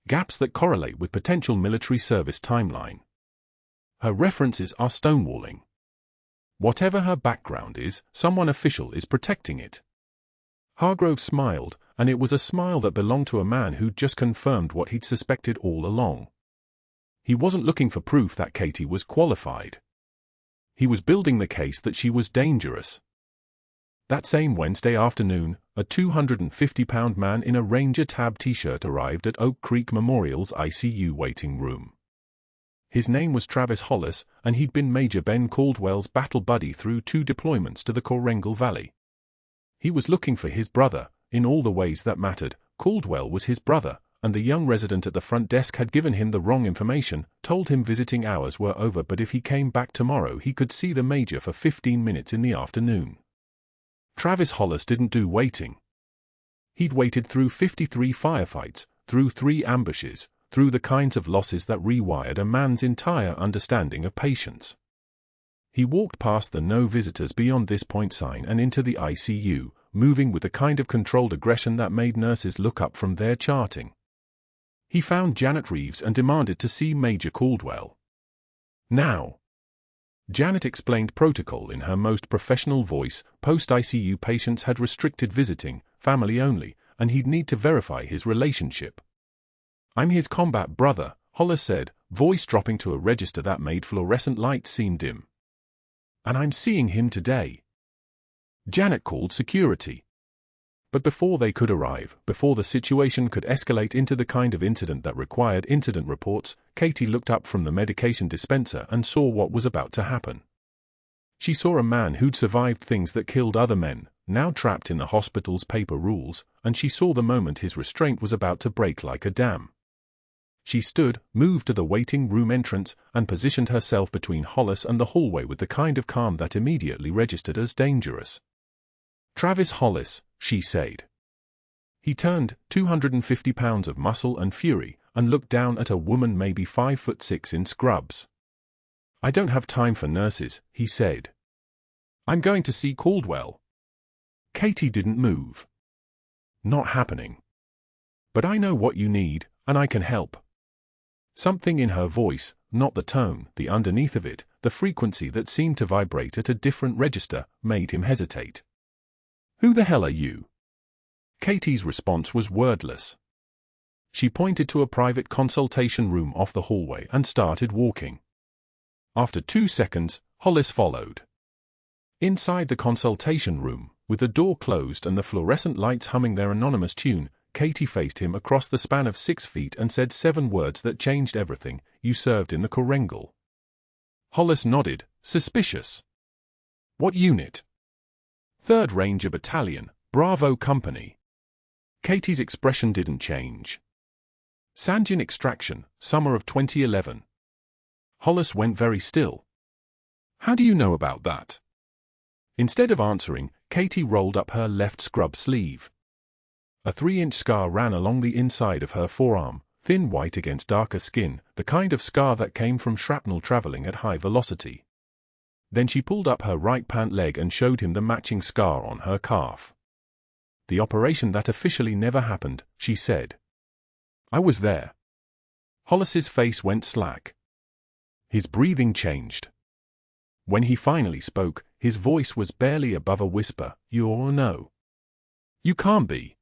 A: Gaps that correlate with potential military service timeline. Her references are stonewalling. Whatever her background is, someone official is protecting it. Hargrove smiled, and it was a smile that belonged to a man who'd just confirmed what he'd suspected all along. He wasn't looking for proof that Katie was qualified. He was building the case that she was dangerous. That same Wednesday afternoon, a 250-pound man in a Ranger Tab t-shirt arrived at Oak Creek Memorial's ICU waiting room. His name was Travis Hollis, and he'd been Major Ben Caldwell's battle buddy through 2 deployments to the Coringal Valley. He was looking for his brother. In all the ways that mattered, Caldwell was his brother, and the young resident at the front desk had given him the wrong information, told him visiting hours were over, but if he came back tomorrow he could see the Major for 15 minutes in the afternoon. Travis Hollis didn't do waiting. He'd waited through 53 firefights, through 3 ambushes, through the kinds of losses that rewired a man's entire understanding of patience. He walked past the no visitors beyond this point sign and into the ICU, moving with the kind of controlled aggression that made nurses look up from their charting. He found Janet Reeves and demanded to see Major Caldwell. Now. Janet explained protocol in her most professional voice. Post-ICU patients had restricted visiting, family only, and he'd need to verify his relationship. "I'm his combat brother," Hollis said, voice dropping to a register that made fluorescent lights seem dim. "And I'm seeing him today." Janet called security. But before they could arrive, before the situation could escalate into the kind of incident that required incident reports, Katie looked up from the medication dispenser and saw what was about to happen. She saw a man who'd survived things that killed other men, now trapped in the hospital's paper rules, and she saw the moment his restraint was about to break like a dam. She stood, moved to the waiting room entrance, and positioned herself between Hollis and the hallway with the kind of calm that immediately registered as dangerous. "Travis Hollis," she said. He turned, 250 pounds of muscle and fury, and looked down at a woman maybe 5'6" in scrubs. "I don't have time for nurses," he said. "I'm going to see Caldwell." Katie didn't move. "Not happening. But I know what you need, and I can help." Something in her voice, not the tone, the underneath of it, the frequency that seemed to vibrate at a different register, made him hesitate. "Who the hell are you?" Katie's response was wordless. She pointed to a private consultation room off the hallway and started walking. After 2 seconds, Hollis followed. Inside the consultation room, with the door closed and the fluorescent lights humming their anonymous tune, Katie faced him across the span of 6 feet and said 7 words that changed everything. "You served in the Coringal." Hollis nodded, suspicious. "What unit?" 3rd Ranger Battalion, Bravo Company. Katie's expression didn't change. "Sanjan extraction, summer of 2011. Hollis went very still. "How do you know about that?" Instead of answering, Katie rolled up her left scrub sleeve. A 3-inch scar ran along the inside of her forearm, thin white against darker skin, the kind of scar that came from shrapnel traveling at high velocity. Then she pulled up her right pant leg and showed him the matching scar on her calf. "The operation that officially never happened," she said. "I was there." Hollis's face went slack. His breathing changed. When he finally spoke, his voice was barely above a whisper. "You're no. You can't be."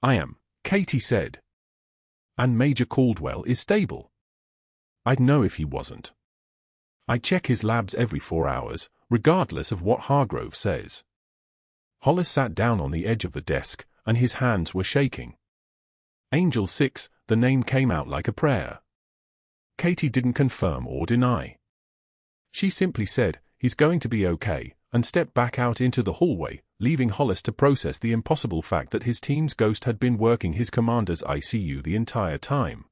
A: "I am," Katie said. "And Major Caldwell is stable." "I'd know if he wasn't. I check his labs every 4 hours, regardless of what Hargrove says." Hollis sat down on the edge of the desk, and his hands were shaking. Angel 6, the name came out like a prayer. Katie didn't confirm or deny. She simply said, "He's going to be okay," and stepped back out into the hallway, leaving Hollis to process the impossible fact that his team's ghost had been working his commander's ICU the entire time.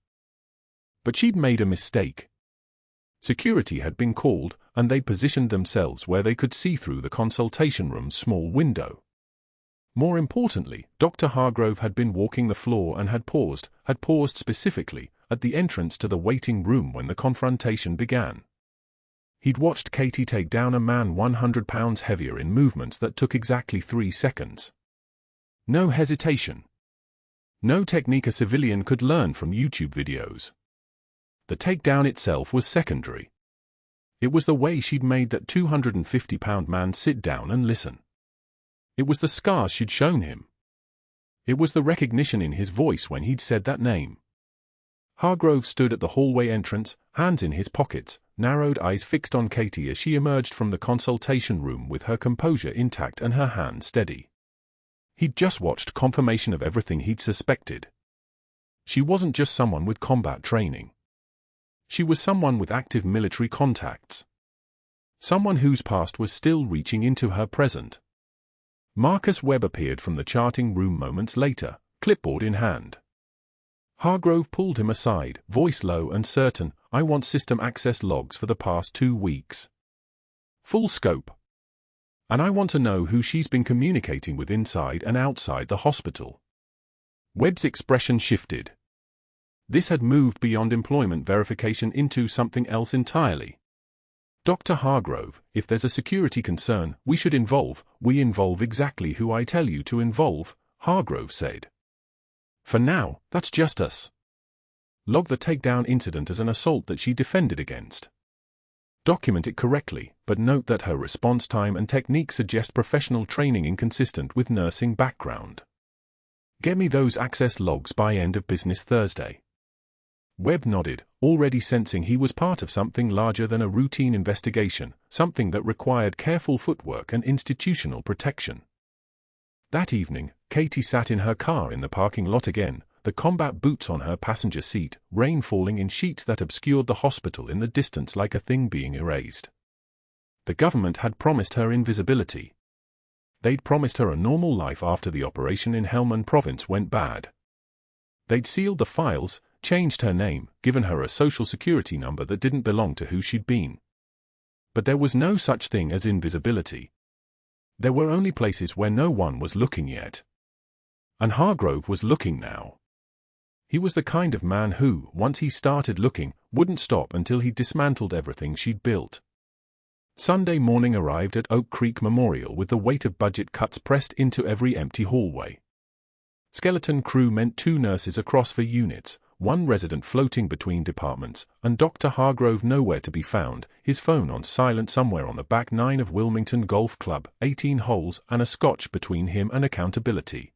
A: But she'd made a mistake. Security had been called, and they positioned themselves where they could see through the consultation room's small window. More importantly, Dr. Hargrove had been walking the floor and had paused specifically, at the entrance to the waiting room when the confrontation began. He'd watched Katie take down a man 100 pounds heavier in movements that took exactly 3 seconds. No hesitation. No technique a civilian could learn from YouTube videos. The takedown itself was secondary. It was the way she'd made that 250-pound man sit down and listen. It was the scars she'd shown him. It was the recognition in his voice when he'd said that name. Hargrove stood at the hallway entrance, hands in his pockets, narrowed eyes fixed on Katie as she emerged from the consultation room with her composure intact and her hand steady. He'd just watched confirmation of everything he'd suspected. She wasn't just someone with combat training. She was someone with active military contacts. Someone whose past was still reaching into her present. Marcus Webb appeared from the charting room moments later, clipboard in hand. Hargrove pulled him aside, voice low and certain. "I want system access logs for the past 2 weeks. Full scope. And I want to know who she's been communicating with inside and outside the hospital." Webb's expression shifted. This had moved beyond employment verification into something else entirely. "Dr. Hargrove, if there's a security concern, we involve exactly who I tell you to involve," Hargrove said. "For now, that's just us. Log the takedown incident as an assault that she defended against. Document it correctly, but note that her response time and technique suggest professional training inconsistent with nursing background. Get me those access logs by end of business Thursday." Webb nodded, already sensing he was part of something larger than a routine investigation, something that required careful footwork and institutional protection. That evening, Katie sat in her car in the parking lot again, the combat boots on her passenger seat, rain falling in sheets that obscured the hospital in the distance like a thing being erased. The government had promised her invisibility. They'd promised her a normal life after the operation in Helmand Province went bad. They'd sealed the files, changed her name, given her a social security number that didn't belong to who she'd been. But there was no such thing as invisibility. There were only places where no one was looking yet. And Hargrove was looking now. He was the kind of man who, once he started looking, wouldn't stop until he'd dismantled everything she'd built. Sunday morning arrived at Oak Creek Memorial with the weight of budget cuts pressed into every empty hallway. Skeleton crew meant 2 nurses across for units, 1 resident floating between departments, and Dr. Hargrove nowhere to be found, his phone on silent somewhere on the back 9 of Wilmington Golf Club, 18 holes and a scotch between him and accountability.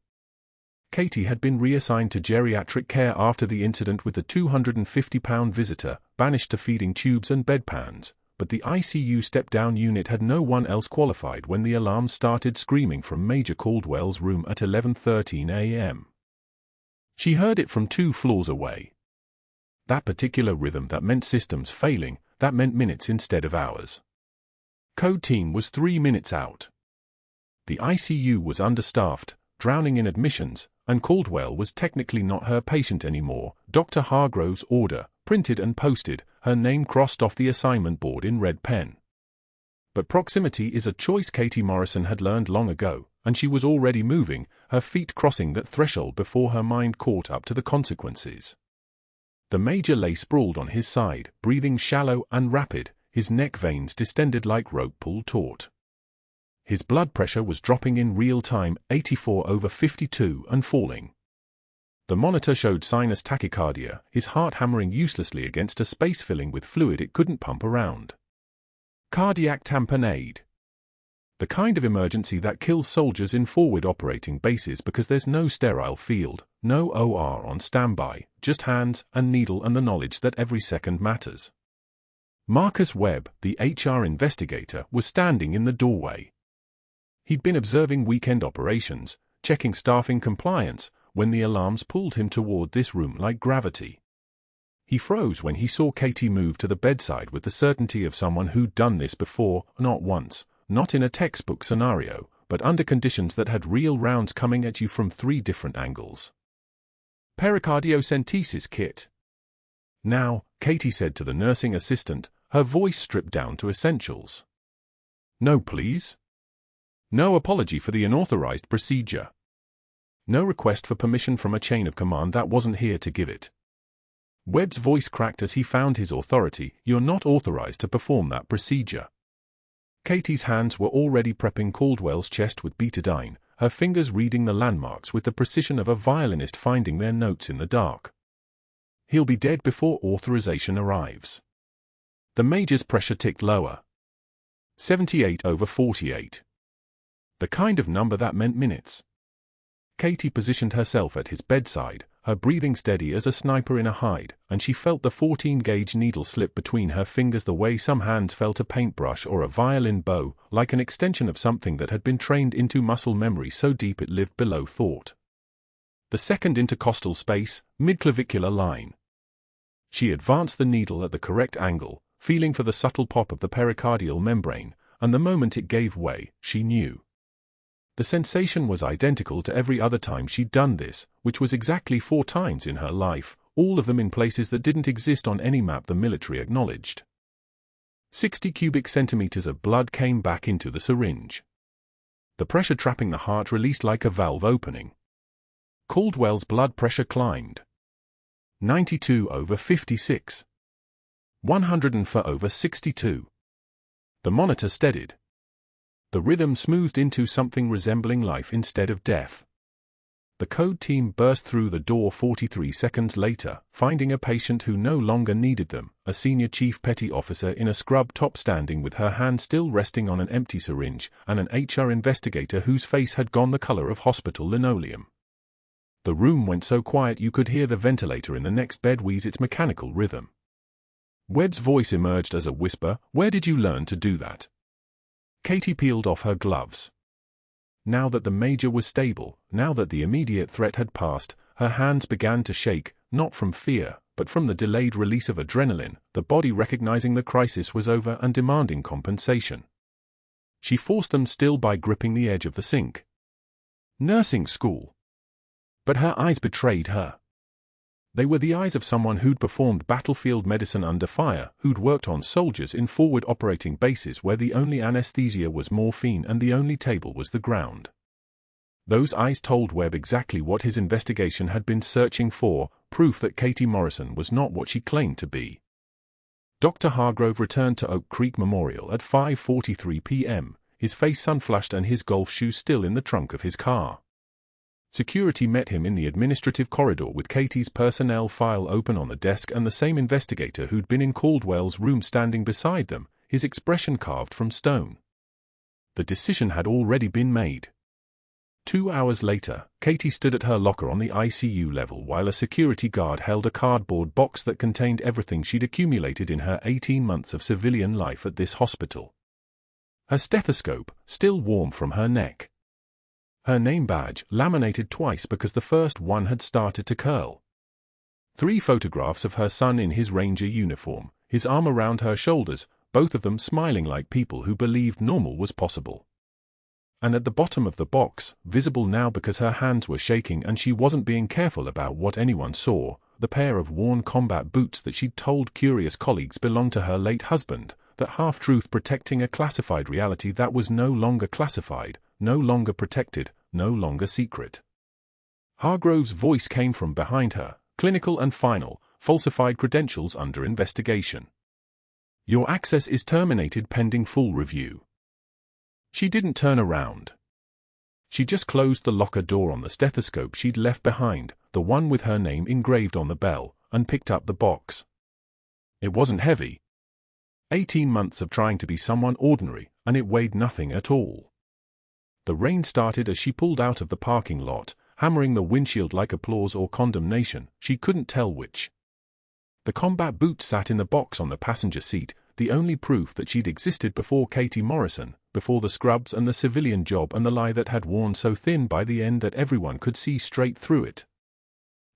A: Katie had been reassigned to geriatric care after the incident with the 250-pound visitor, banished to feeding tubes and bedpans, but the ICU step-down unit had no one else qualified when the alarm started screaming from Major Caldwell's room at 11:13 a.m. She heard it from 2 floors away. That particular rhythm that meant systems failing, that meant minutes instead of hours. Code team was 3 minutes out. The ICU was understaffed, drowning in admissions, and Caldwell was technically not her patient anymore. Dr. Hargrove's order, printed and posted, her name crossed off the assignment board in red pen. But proximity is a choice Katie Morrison had learned long ago, and she was already moving, her feet crossing that threshold before her mind caught up to the consequences. The major lay sprawled on his side, breathing shallow and rapid, his neck veins distended like rope pulled taut. His blood pressure was dropping in real time, 84/52 and falling. The monitor showed sinus tachycardia, his heart hammering uselessly against a space filling with fluid it couldn't pump around. Cardiac tamponade. The kind of emergency that kills soldiers in forward operating bases because there's no sterile field, no OR on standby, just hands and needle and the knowledge that every second matters. Marcus Webb, the HR investigator, was standing in the doorway. He'd been observing weekend operations, checking staffing compliance, when the alarms pulled him toward this room like gravity. He froze when he saw Katie move to the bedside with the certainty of someone who'd done this before, not once, not in a textbook scenario, but under conditions that had real rounds coming at you from 3 different angles. Pericardiocentesis kit. Now, Katie said to the nursing assistant, her voice stripped down to essentials. No, please. No apology for the unauthorized procedure. No request for permission from a chain of command that wasn't here to give it. Webb's voice cracked as he found his authority. You're not authorized to perform that procedure. Katie's hands were already prepping Caldwell's chest with betadine, her fingers reading the landmarks with the precision of a violinist finding their notes in the dark. He'll be dead before authorization arrives. The Major's pressure ticked lower. 78/48. The kind of number that meant minutes. Katie positioned herself at his bedside, her breathing steady as a sniper in a hide, and she felt the 14-gauge needle slip between her fingers the way some hands felt a paintbrush or a violin bow, like an extension of something that had been trained into muscle memory so deep it lived below thought. The second intercostal space, midclavicular line. She advanced the needle at the correct angle, feeling for the subtle pop of the pericardial membrane, and the moment it gave way, she knew. The sensation was identical to every other time she'd done this, which was exactly 4 times in her life, all of them in places that didn't exist on any map the military acknowledged. 60 cubic centimeters of blood came back into the syringe. The pressure trapping the heart released like a valve opening. Caldwell's blood pressure climbed. 92/56. 104/62. The monitor steadied. The rhythm smoothed into something resembling life instead of death. The code team burst through the door 43 seconds later, finding a patient who no longer needed them, a senior chief petty officer in a scrub top standing with her hand still resting on an empty syringe, and an HR investigator whose face had gone the color of hospital linoleum. The room went so quiet you could hear the ventilator in the next bed wheeze its mechanical rhythm. Webb's voice emerged as a whisper, "Where did you learn to do that?" Katie peeled off her gloves. Now that the Major was stable, now that the immediate threat had passed, her hands began to shake, not from fear, but from the delayed release of adrenaline, the body recognizing the crisis was over and demanding compensation. She forced them still by gripping the edge of the sink. Nursing school. But her eyes betrayed her. They were the eyes of someone who'd performed battlefield medicine under fire, who'd worked on soldiers in forward operating bases where the only anesthesia was morphine and the only table was the ground. Those eyes told Webb exactly what his investigation had been searching for, proof that Katie Morrison was not what she claimed to be. Dr. Hargrove returned to Oak Creek Memorial at 5:43 p.m., his face sun-flushed and his golf shoes still in the trunk of his car. Security met him in the administrative corridor with Katie's personnel file open on the desk and the same investigator who'd been in Caldwell's room standing beside them, his expression carved from stone. The decision had already been made. 2 hours later, Katie stood at her locker on the ICU level while a security guard held a cardboard box that contained everything she'd accumulated in her 18 months of civilian life at this hospital. Her stethoscope, still warm from her neck. Her name badge, laminated twice because the first one had started to curl. 3 photographs of her son in his ranger uniform, his arm around her shoulders, both of them smiling like people who believed normal was possible. And at the bottom of the box, visible now because her hands were shaking and she wasn't being careful about what anyone saw, the pair of worn combat boots that she'd told curious colleagues belonged to her late husband, that half-truth protecting a classified reality that was no longer classified, no longer protected, no longer secret. Hargrove's voice came from behind her, clinical and final, falsified credentials under investigation. Your access is terminated pending full review. She didn't turn around. She just closed the locker door on the stethoscope she'd left behind, the one with her name engraved on the bell, and picked up the box. It wasn't heavy. 18 months of trying to be someone ordinary, and it weighed nothing at all. The rain started as she pulled out of the parking lot, hammering the windshield like applause or condemnation, she couldn't tell which. The combat boot sat in the box on the passenger seat, the only proof that she'd existed before Katie Morrison, before the scrubs and the civilian job and the lie that had worn so thin by the end that everyone could see straight through it.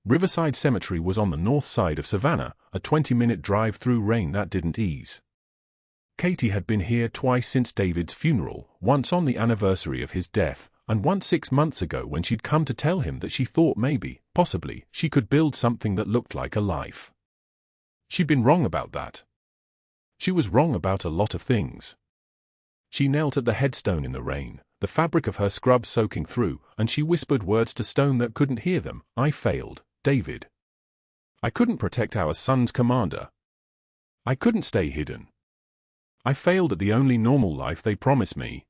A: Riverside Cemetery was on the north side of Savannah, a 20-minute drive through rain that didn't ease. Katie had been here twice since David's funeral, once on the anniversary of his death, and once 6 months ago when she'd come to tell him that she thought maybe, possibly, she could build something that looked like a life. She'd been wrong about that. She was wrong about a lot of things. She knelt at the headstone in the rain, the fabric of her scrub soaking through, and she whispered words to stone that couldn't hear them. I failed, David. I couldn't protect our son's commander. I couldn't stay hidden. I failed at the only normal life they promised me.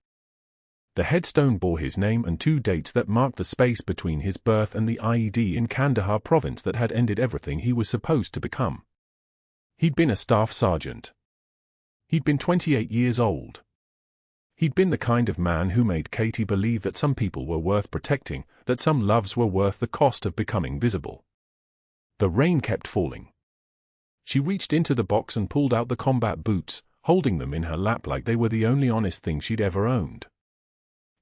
A: The headstone bore his name and 2 dates that marked the space between his birth and the IED in Kandahar province that had ended everything he was supposed to become. He'd been a staff sergeant. He'd been 28 years old. He'd been the kind of man who made Katie believe that some people were worth protecting, that some loves were worth the cost of becoming visible. The rain kept falling. She reached into the box and pulled out the combat boots, holding them in her lap like they were the only honest thing she'd ever owned.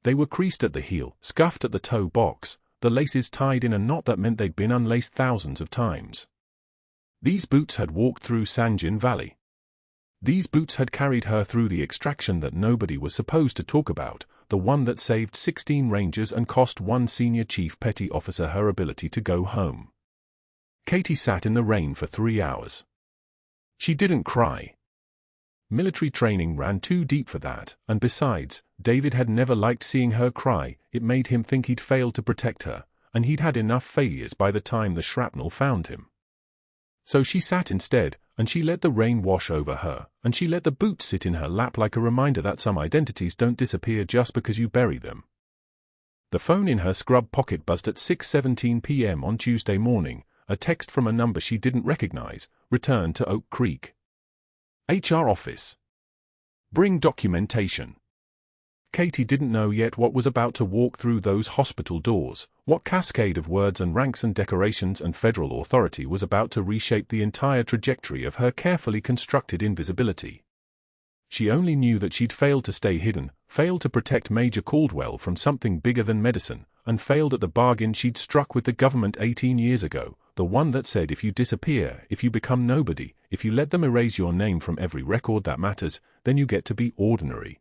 A: They were creased at the heel, scuffed at the toe box, the laces tied in a knot that meant they'd been unlaced thousands of times. These boots had walked through Sanjin Valley. These boots had carried her through the extraction that nobody was supposed to talk about, the one that saved 16 Rangers and cost one senior chief petty officer her ability to go home. Katie sat in the rain for 3 hours. She didn't cry. Military training ran too deep for that, and besides, David had never liked seeing her cry. It made him think he'd failed to protect her, and he'd had enough failures by the time the shrapnel found him. So she sat instead, and she let the rain wash over her, and she let the boots sit in her lap like a reminder that some identities don't disappear just because you bury them. The phone in her scrub pocket buzzed at 6:17 p.m. on Tuesday morning. A text from a number she didn't recognize, returned to Oak Creek. HR office. Bring documentation. Katie didn't know yet what was about to walk through those hospital doors, what cascade of words and ranks and decorations and federal authority was about to reshape the entire trajectory of her carefully constructed invisibility. She only knew that she'd failed to stay hidden, failed to protect Major Caldwell from something bigger than medicine, and failed at the bargain she'd struck with the government 18 years ago, the one that said if you disappear, if you become nobody, if you let them erase your name from every record that matters, then you get to be ordinary.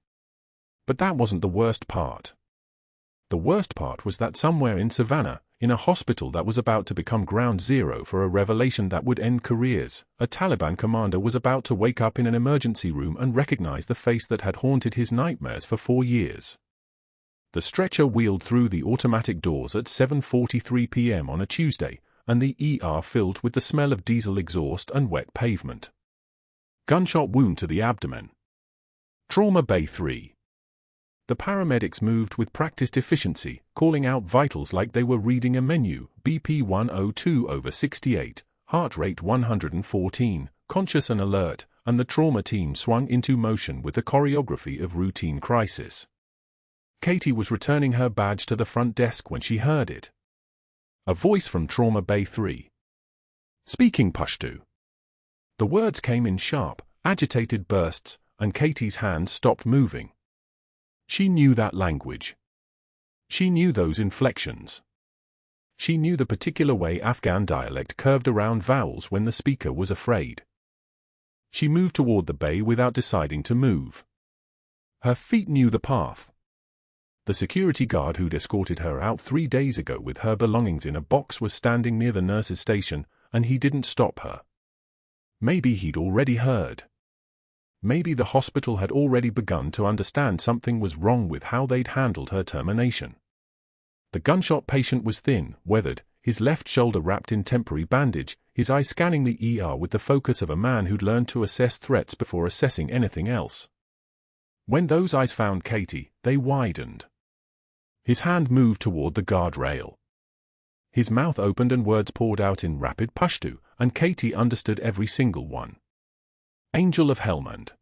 A: But that wasn't the worst part. The worst part was that somewhere in Savannah, in a hospital that was about to become ground zero for a revelation that would end careers, a Taliban commander was about to wake up in an emergency room and recognize the face that had haunted his nightmares for 4 years. The stretcher wheeled through the automatic doors at 7:43 p.m. on a Tuesday, and the ER filled with the smell of diesel exhaust and wet pavement. Gunshot wound to the abdomen. Trauma Bay 3. The paramedics moved with practiced efficiency, calling out vitals like they were reading a menu: BP 102/68, heart rate 114, conscious and alert, and the trauma team swung into motion with the choreography of routine crisis. Katie was returning her badge to the front desk when she heard it. A voice from Trauma Bay 3. Speaking Pashto. The words came in sharp, agitated bursts, and Katie's hands stopped moving. She knew that language. She knew those inflections. She knew the particular way Afghan dialect curved around vowels when the speaker was afraid. She moved toward the bay without deciding to move. Her feet knew the path. The security guard who'd escorted her out 3 days ago with her belongings in a box was standing near the nurse's station, and he didn't stop her. Maybe he'd already heard. Maybe the hospital had already begun to understand something was wrong with how they'd handled her termination. The gunshot patient was thin, weathered, his left shoulder wrapped in temporary bandage, his eyes scanning the ER with the focus of a man who'd learned to assess threats before assessing anything else. When those eyes found Katie, they widened. His hand moved toward the guardrail. His mouth opened and words poured out in rapid Pashto, and Katie understood every single one. Angel of Helmand.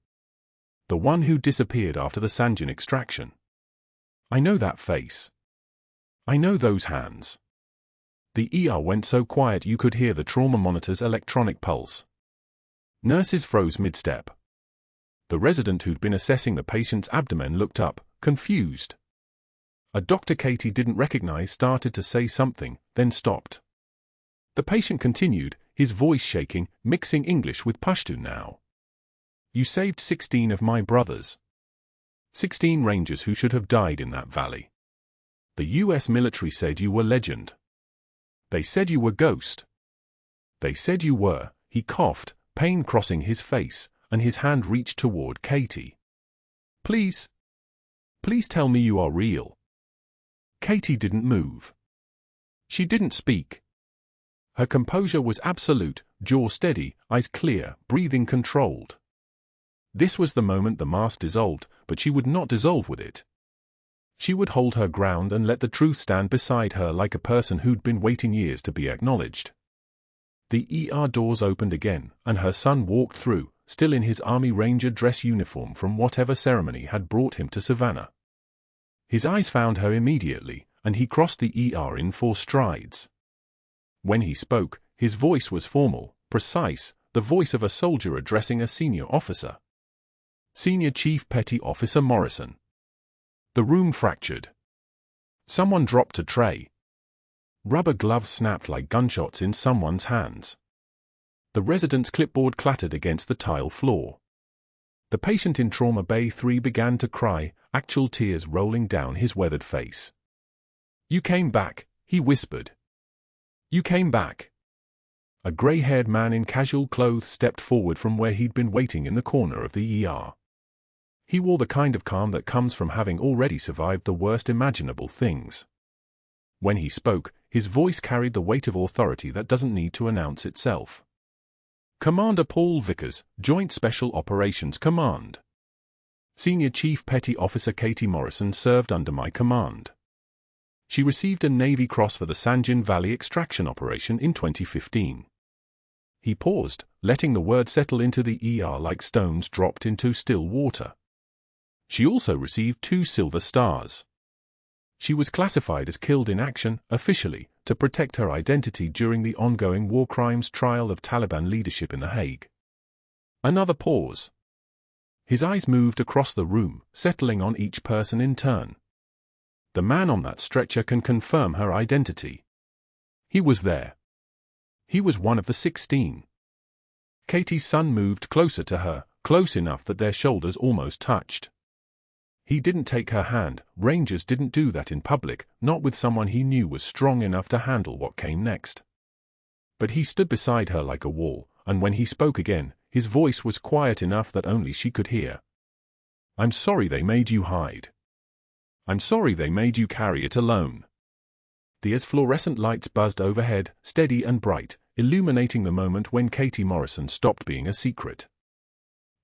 A: The one who disappeared after the Sanjin extraction. I know that face. I know those hands. The ER went so quiet you could hear the trauma monitor's electronic pulse. Nurses froze mid-step. The resident who'd been assessing the patient's abdomen looked up, confused. A doctor Katie didn't recognize started to say something, then stopped. The patient continued, his voice shaking, mixing English with Pashto now. You saved 16 of my brothers. 16 Rangers who should have died in that valley. The US military said you were legend. They said you were ghost. They said you were, he coughed, pain crossing his face, and his hand reached toward Katie. Please. Please tell me you are real. Katie didn't move. She didn't speak. Her composure was absolute, jaw steady, eyes clear, breathing controlled. This was the moment the mask dissolved, but she would not dissolve with it. She would hold her ground and let the truth stand beside her like a person who'd been waiting years to be acknowledged. The ER doors opened again, and her son walked through, still in his Army Ranger dress uniform from whatever ceremony had brought him to Savannah. His eyes found her immediately, and he crossed the ER in 4 strides. When he spoke, his voice was formal, precise, the voice of a soldier addressing a senior officer. Senior Chief Petty Officer Morrison. The room fractured. Someone dropped a tray. Rubber gloves snapped like gunshots in someone's hands. The resident's clipboard clattered against the tile floor. The patient in Trauma Bay 3 began to cry, actual tears rolling down his weathered face. "You came back," he whispered. "You came back." A grey-haired man in casual clothes stepped forward from where he'd been waiting in the corner of the ER. He wore the kind of calm that comes from having already survived the worst imaginable things. When he spoke, his voice carried the weight of authority that doesn't need to announce itself. "Commander Paul Vickers, Joint Special Operations Command. Senior Chief Petty Officer Katie Morrison served under my command. She received a Navy Cross for the Sanjin Valley extraction operation in 2015. He paused, letting the word settle into the ER like stones dropped into still water. She also received 2 Silver Stars. She was classified as killed in action, officially, to protect her identity during the ongoing war crimes trial of Taliban leadership in The Hague. Another pause. His eyes moved across the room, settling on each person in turn. The man on that stretcher can confirm her identity. He was there. He was one of the 16. Katie's son moved closer to her, close enough that their shoulders almost touched. He didn't take her hand. Rangers didn't do that in public, not with someone he knew was strong enough to handle what came next. But he stood beside her like a wall, and when he spoke again, his voice was quiet enough that only she could hear. "I'm sorry they made you hide. I'm sorry they made you carry it alone." The fluorescent lights buzzed overhead, steady and bright, illuminating the moment when Katie Morrison stopped being a secret.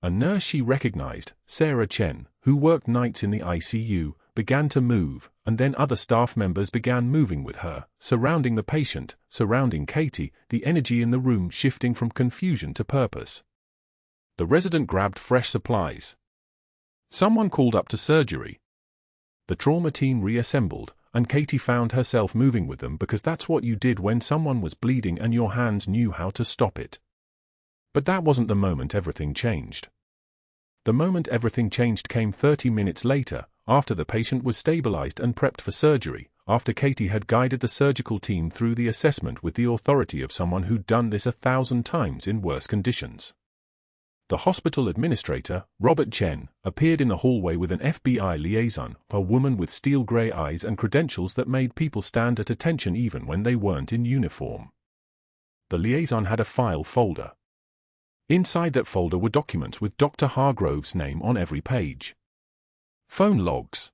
A: A nurse she recognized, Sarah Chen, who worked nights in the ICU, began to move, and then other staff members began moving with her, surrounding the patient, surrounding Katie, the energy in the room shifting from confusion to purpose. The resident grabbed fresh supplies. Someone called up to surgery. The trauma team reassembled, and Katie found herself moving with them because that's what you did when someone was bleeding and your hands knew how to stop it. But that wasn't the moment everything changed. The moment everything changed came 30 minutes later, after the patient was stabilized and prepped for surgery, after Katie had guided the surgical team through the assessment with the authority of someone who'd done this 1,000 times in worse conditions. The hospital administrator, Robert Chen, appeared in the hallway with an FBI liaison, a woman with steel-gray eyes and credentials that made people stand at attention even when they weren't in uniform. The liaison had a file folder. Inside that folder were documents with Dr. Hargrove's name on every page. Phone logs.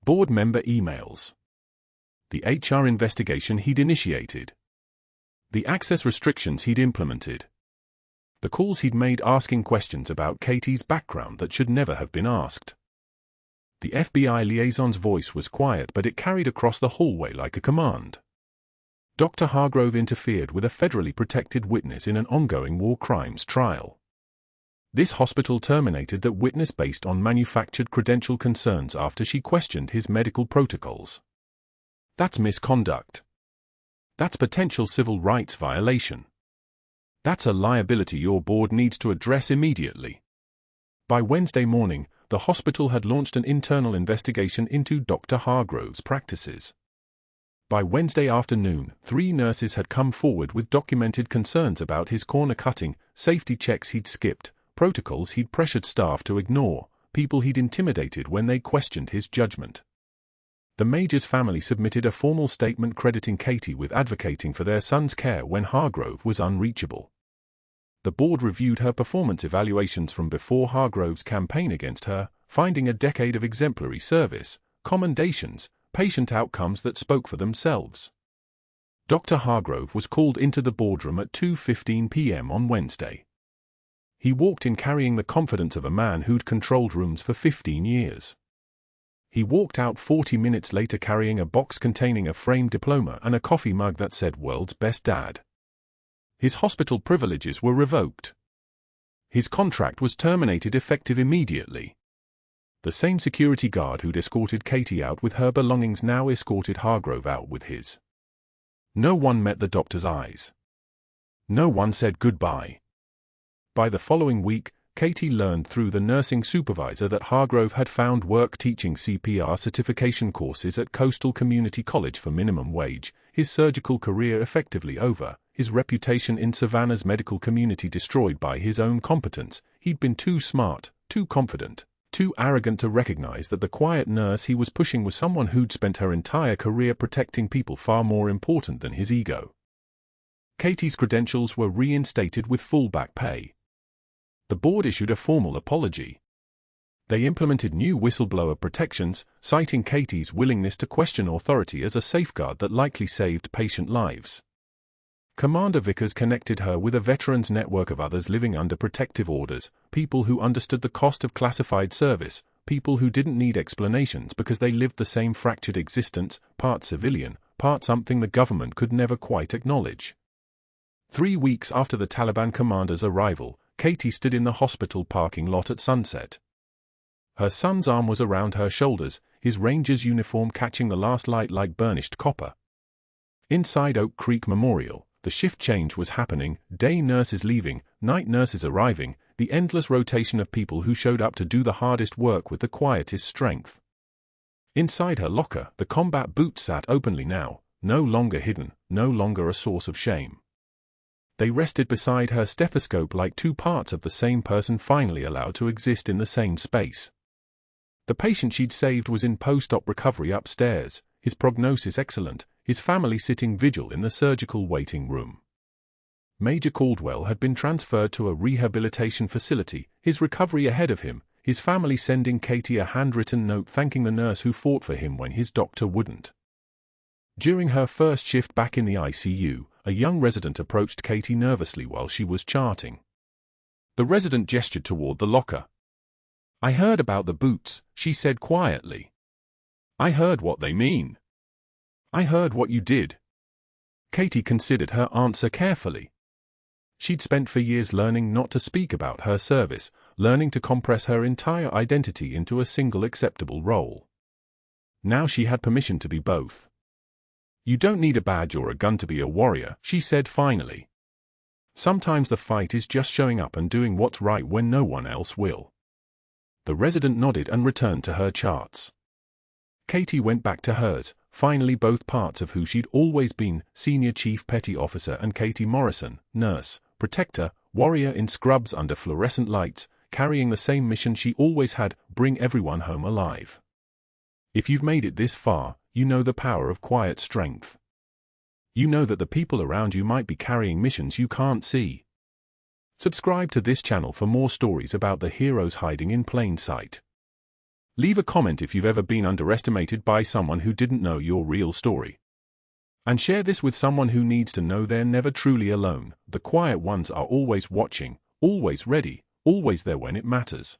A: Board member emails. The HR investigation he'd initiated. The access restrictions he'd implemented. The calls he'd made asking questions about Katie's background that should never have been asked. The FBI liaison's voice was quiet, but it carried across the hallway like a command. Dr. Hargrove interfered with a federally protected witness in an ongoing war crimes trial. This hospital terminated that witness based on manufactured credential concerns after she questioned his medical protocols. That's misconduct. That's potential civil rights violation. That's a liability your board needs to address immediately. By Wednesday morning, the hospital had launched an internal investigation into Dr. Hargrove's practices. By Wednesday afternoon, 3 nurses had come forward with documented concerns about his corner-cutting, safety checks he'd skipped, protocols he'd pressured staff to ignore, people he'd intimidated when they questioned his judgment. The Major's family submitted a formal statement crediting Katie with advocating for their son's care when Hargrove was unreachable. The board reviewed her performance evaluations from before Hargrove's campaign against her, finding a decade of exemplary service, commendations, patient outcomes that spoke for themselves. Dr. Hargrove was called into the boardroom at 2:15 p.m. on Wednesday. He walked in carrying the confidence of a man who'd controlled rooms for 15 years. He walked out 40 minutes later carrying a box containing a framed diploma and a coffee mug that said "World's Best Dad." His hospital privileges were revoked. His contract was terminated effective immediately. The same security guard who'd escorted Katie out with her belongings now escorted Hargrove out with his. No one met the doctor's eyes. No one said goodbye. By the following week, Katie learned through the nursing supervisor that Hargrove had found work teaching CPR certification courses at Coastal Community College for minimum wage, his surgical career effectively over, his reputation in Savannah's medical community destroyed by his own competence. He'd been too smart, too confident, too arrogant to recognize that the quiet nurse he was pushing was someone who'd spent her entire career protecting people far more important than his ego. Katie's credentials were reinstated with full back pay. The board issued a formal apology. They implemented new whistleblower protections, citing Katie's willingness to question authority as a safeguard that likely saved patient lives. Commander Vickers connected her with a veterans network of others living under protective orders, people who understood the cost of classified service, people who didn't need explanations because they lived the same fractured existence, part civilian, part something the government could never quite acknowledge. 3 weeks after the Taliban commander's arrival, Katie stood in the hospital parking lot at sunset. Her son's arm was around her shoulders, his ranger's uniform catching the last light like burnished copper. Inside Oak Creek Memorial, the shift change was happening, day nurses leaving, night nurses arriving, the endless rotation of people who showed up to do the hardest work with the quietest strength. Inside her locker, the combat boot sat openly now, no longer hidden, no longer a source of shame. They rested beside her stethoscope like two parts of the same person finally allowed to exist in the same space. The patient she'd saved was in post-op recovery upstairs, his prognosis excellent, his family sitting vigil in the surgical waiting room. Major Caldwell had been transferred to a rehabilitation facility, his recovery ahead of him, his family sending Katie a handwritten note thanking the nurse who fought for him when his doctor wouldn't. During her first shift back in the ICU, a young resident approached Katie nervously while she was charting. The resident gestured toward the locker. "I heard about the boots," she said quietly. "I heard what they mean. I heard what you did." Katie considered her answer carefully. She'd spent for years learning not to speak about her service, learning to compress her entire identity into a single acceptable role. Now she had permission to be both. "You don't need a badge or a gun to be a warrior," she said finally. "Sometimes the fight is just showing up and doing what's right when no one else will." The resident nodded and returned to her charts. Katie went back to hers, finally both parts of who she'd always been, Senior Chief Petty Officer and Katie Morrison, nurse, protector, warrior in scrubs under fluorescent lights, carrying the same mission she always had, bring everyone home alive. If you've made it this far, you know the power of quiet strength. You know that the people around you might be carrying missions you can't see. Subscribe to this channel for more stories about the heroes hiding in plain sight. Leave a comment if you've ever been underestimated by someone who didn't know your real story. And share this with someone who needs to know they're never truly alone. The quiet ones are always watching, always ready, always there when it matters.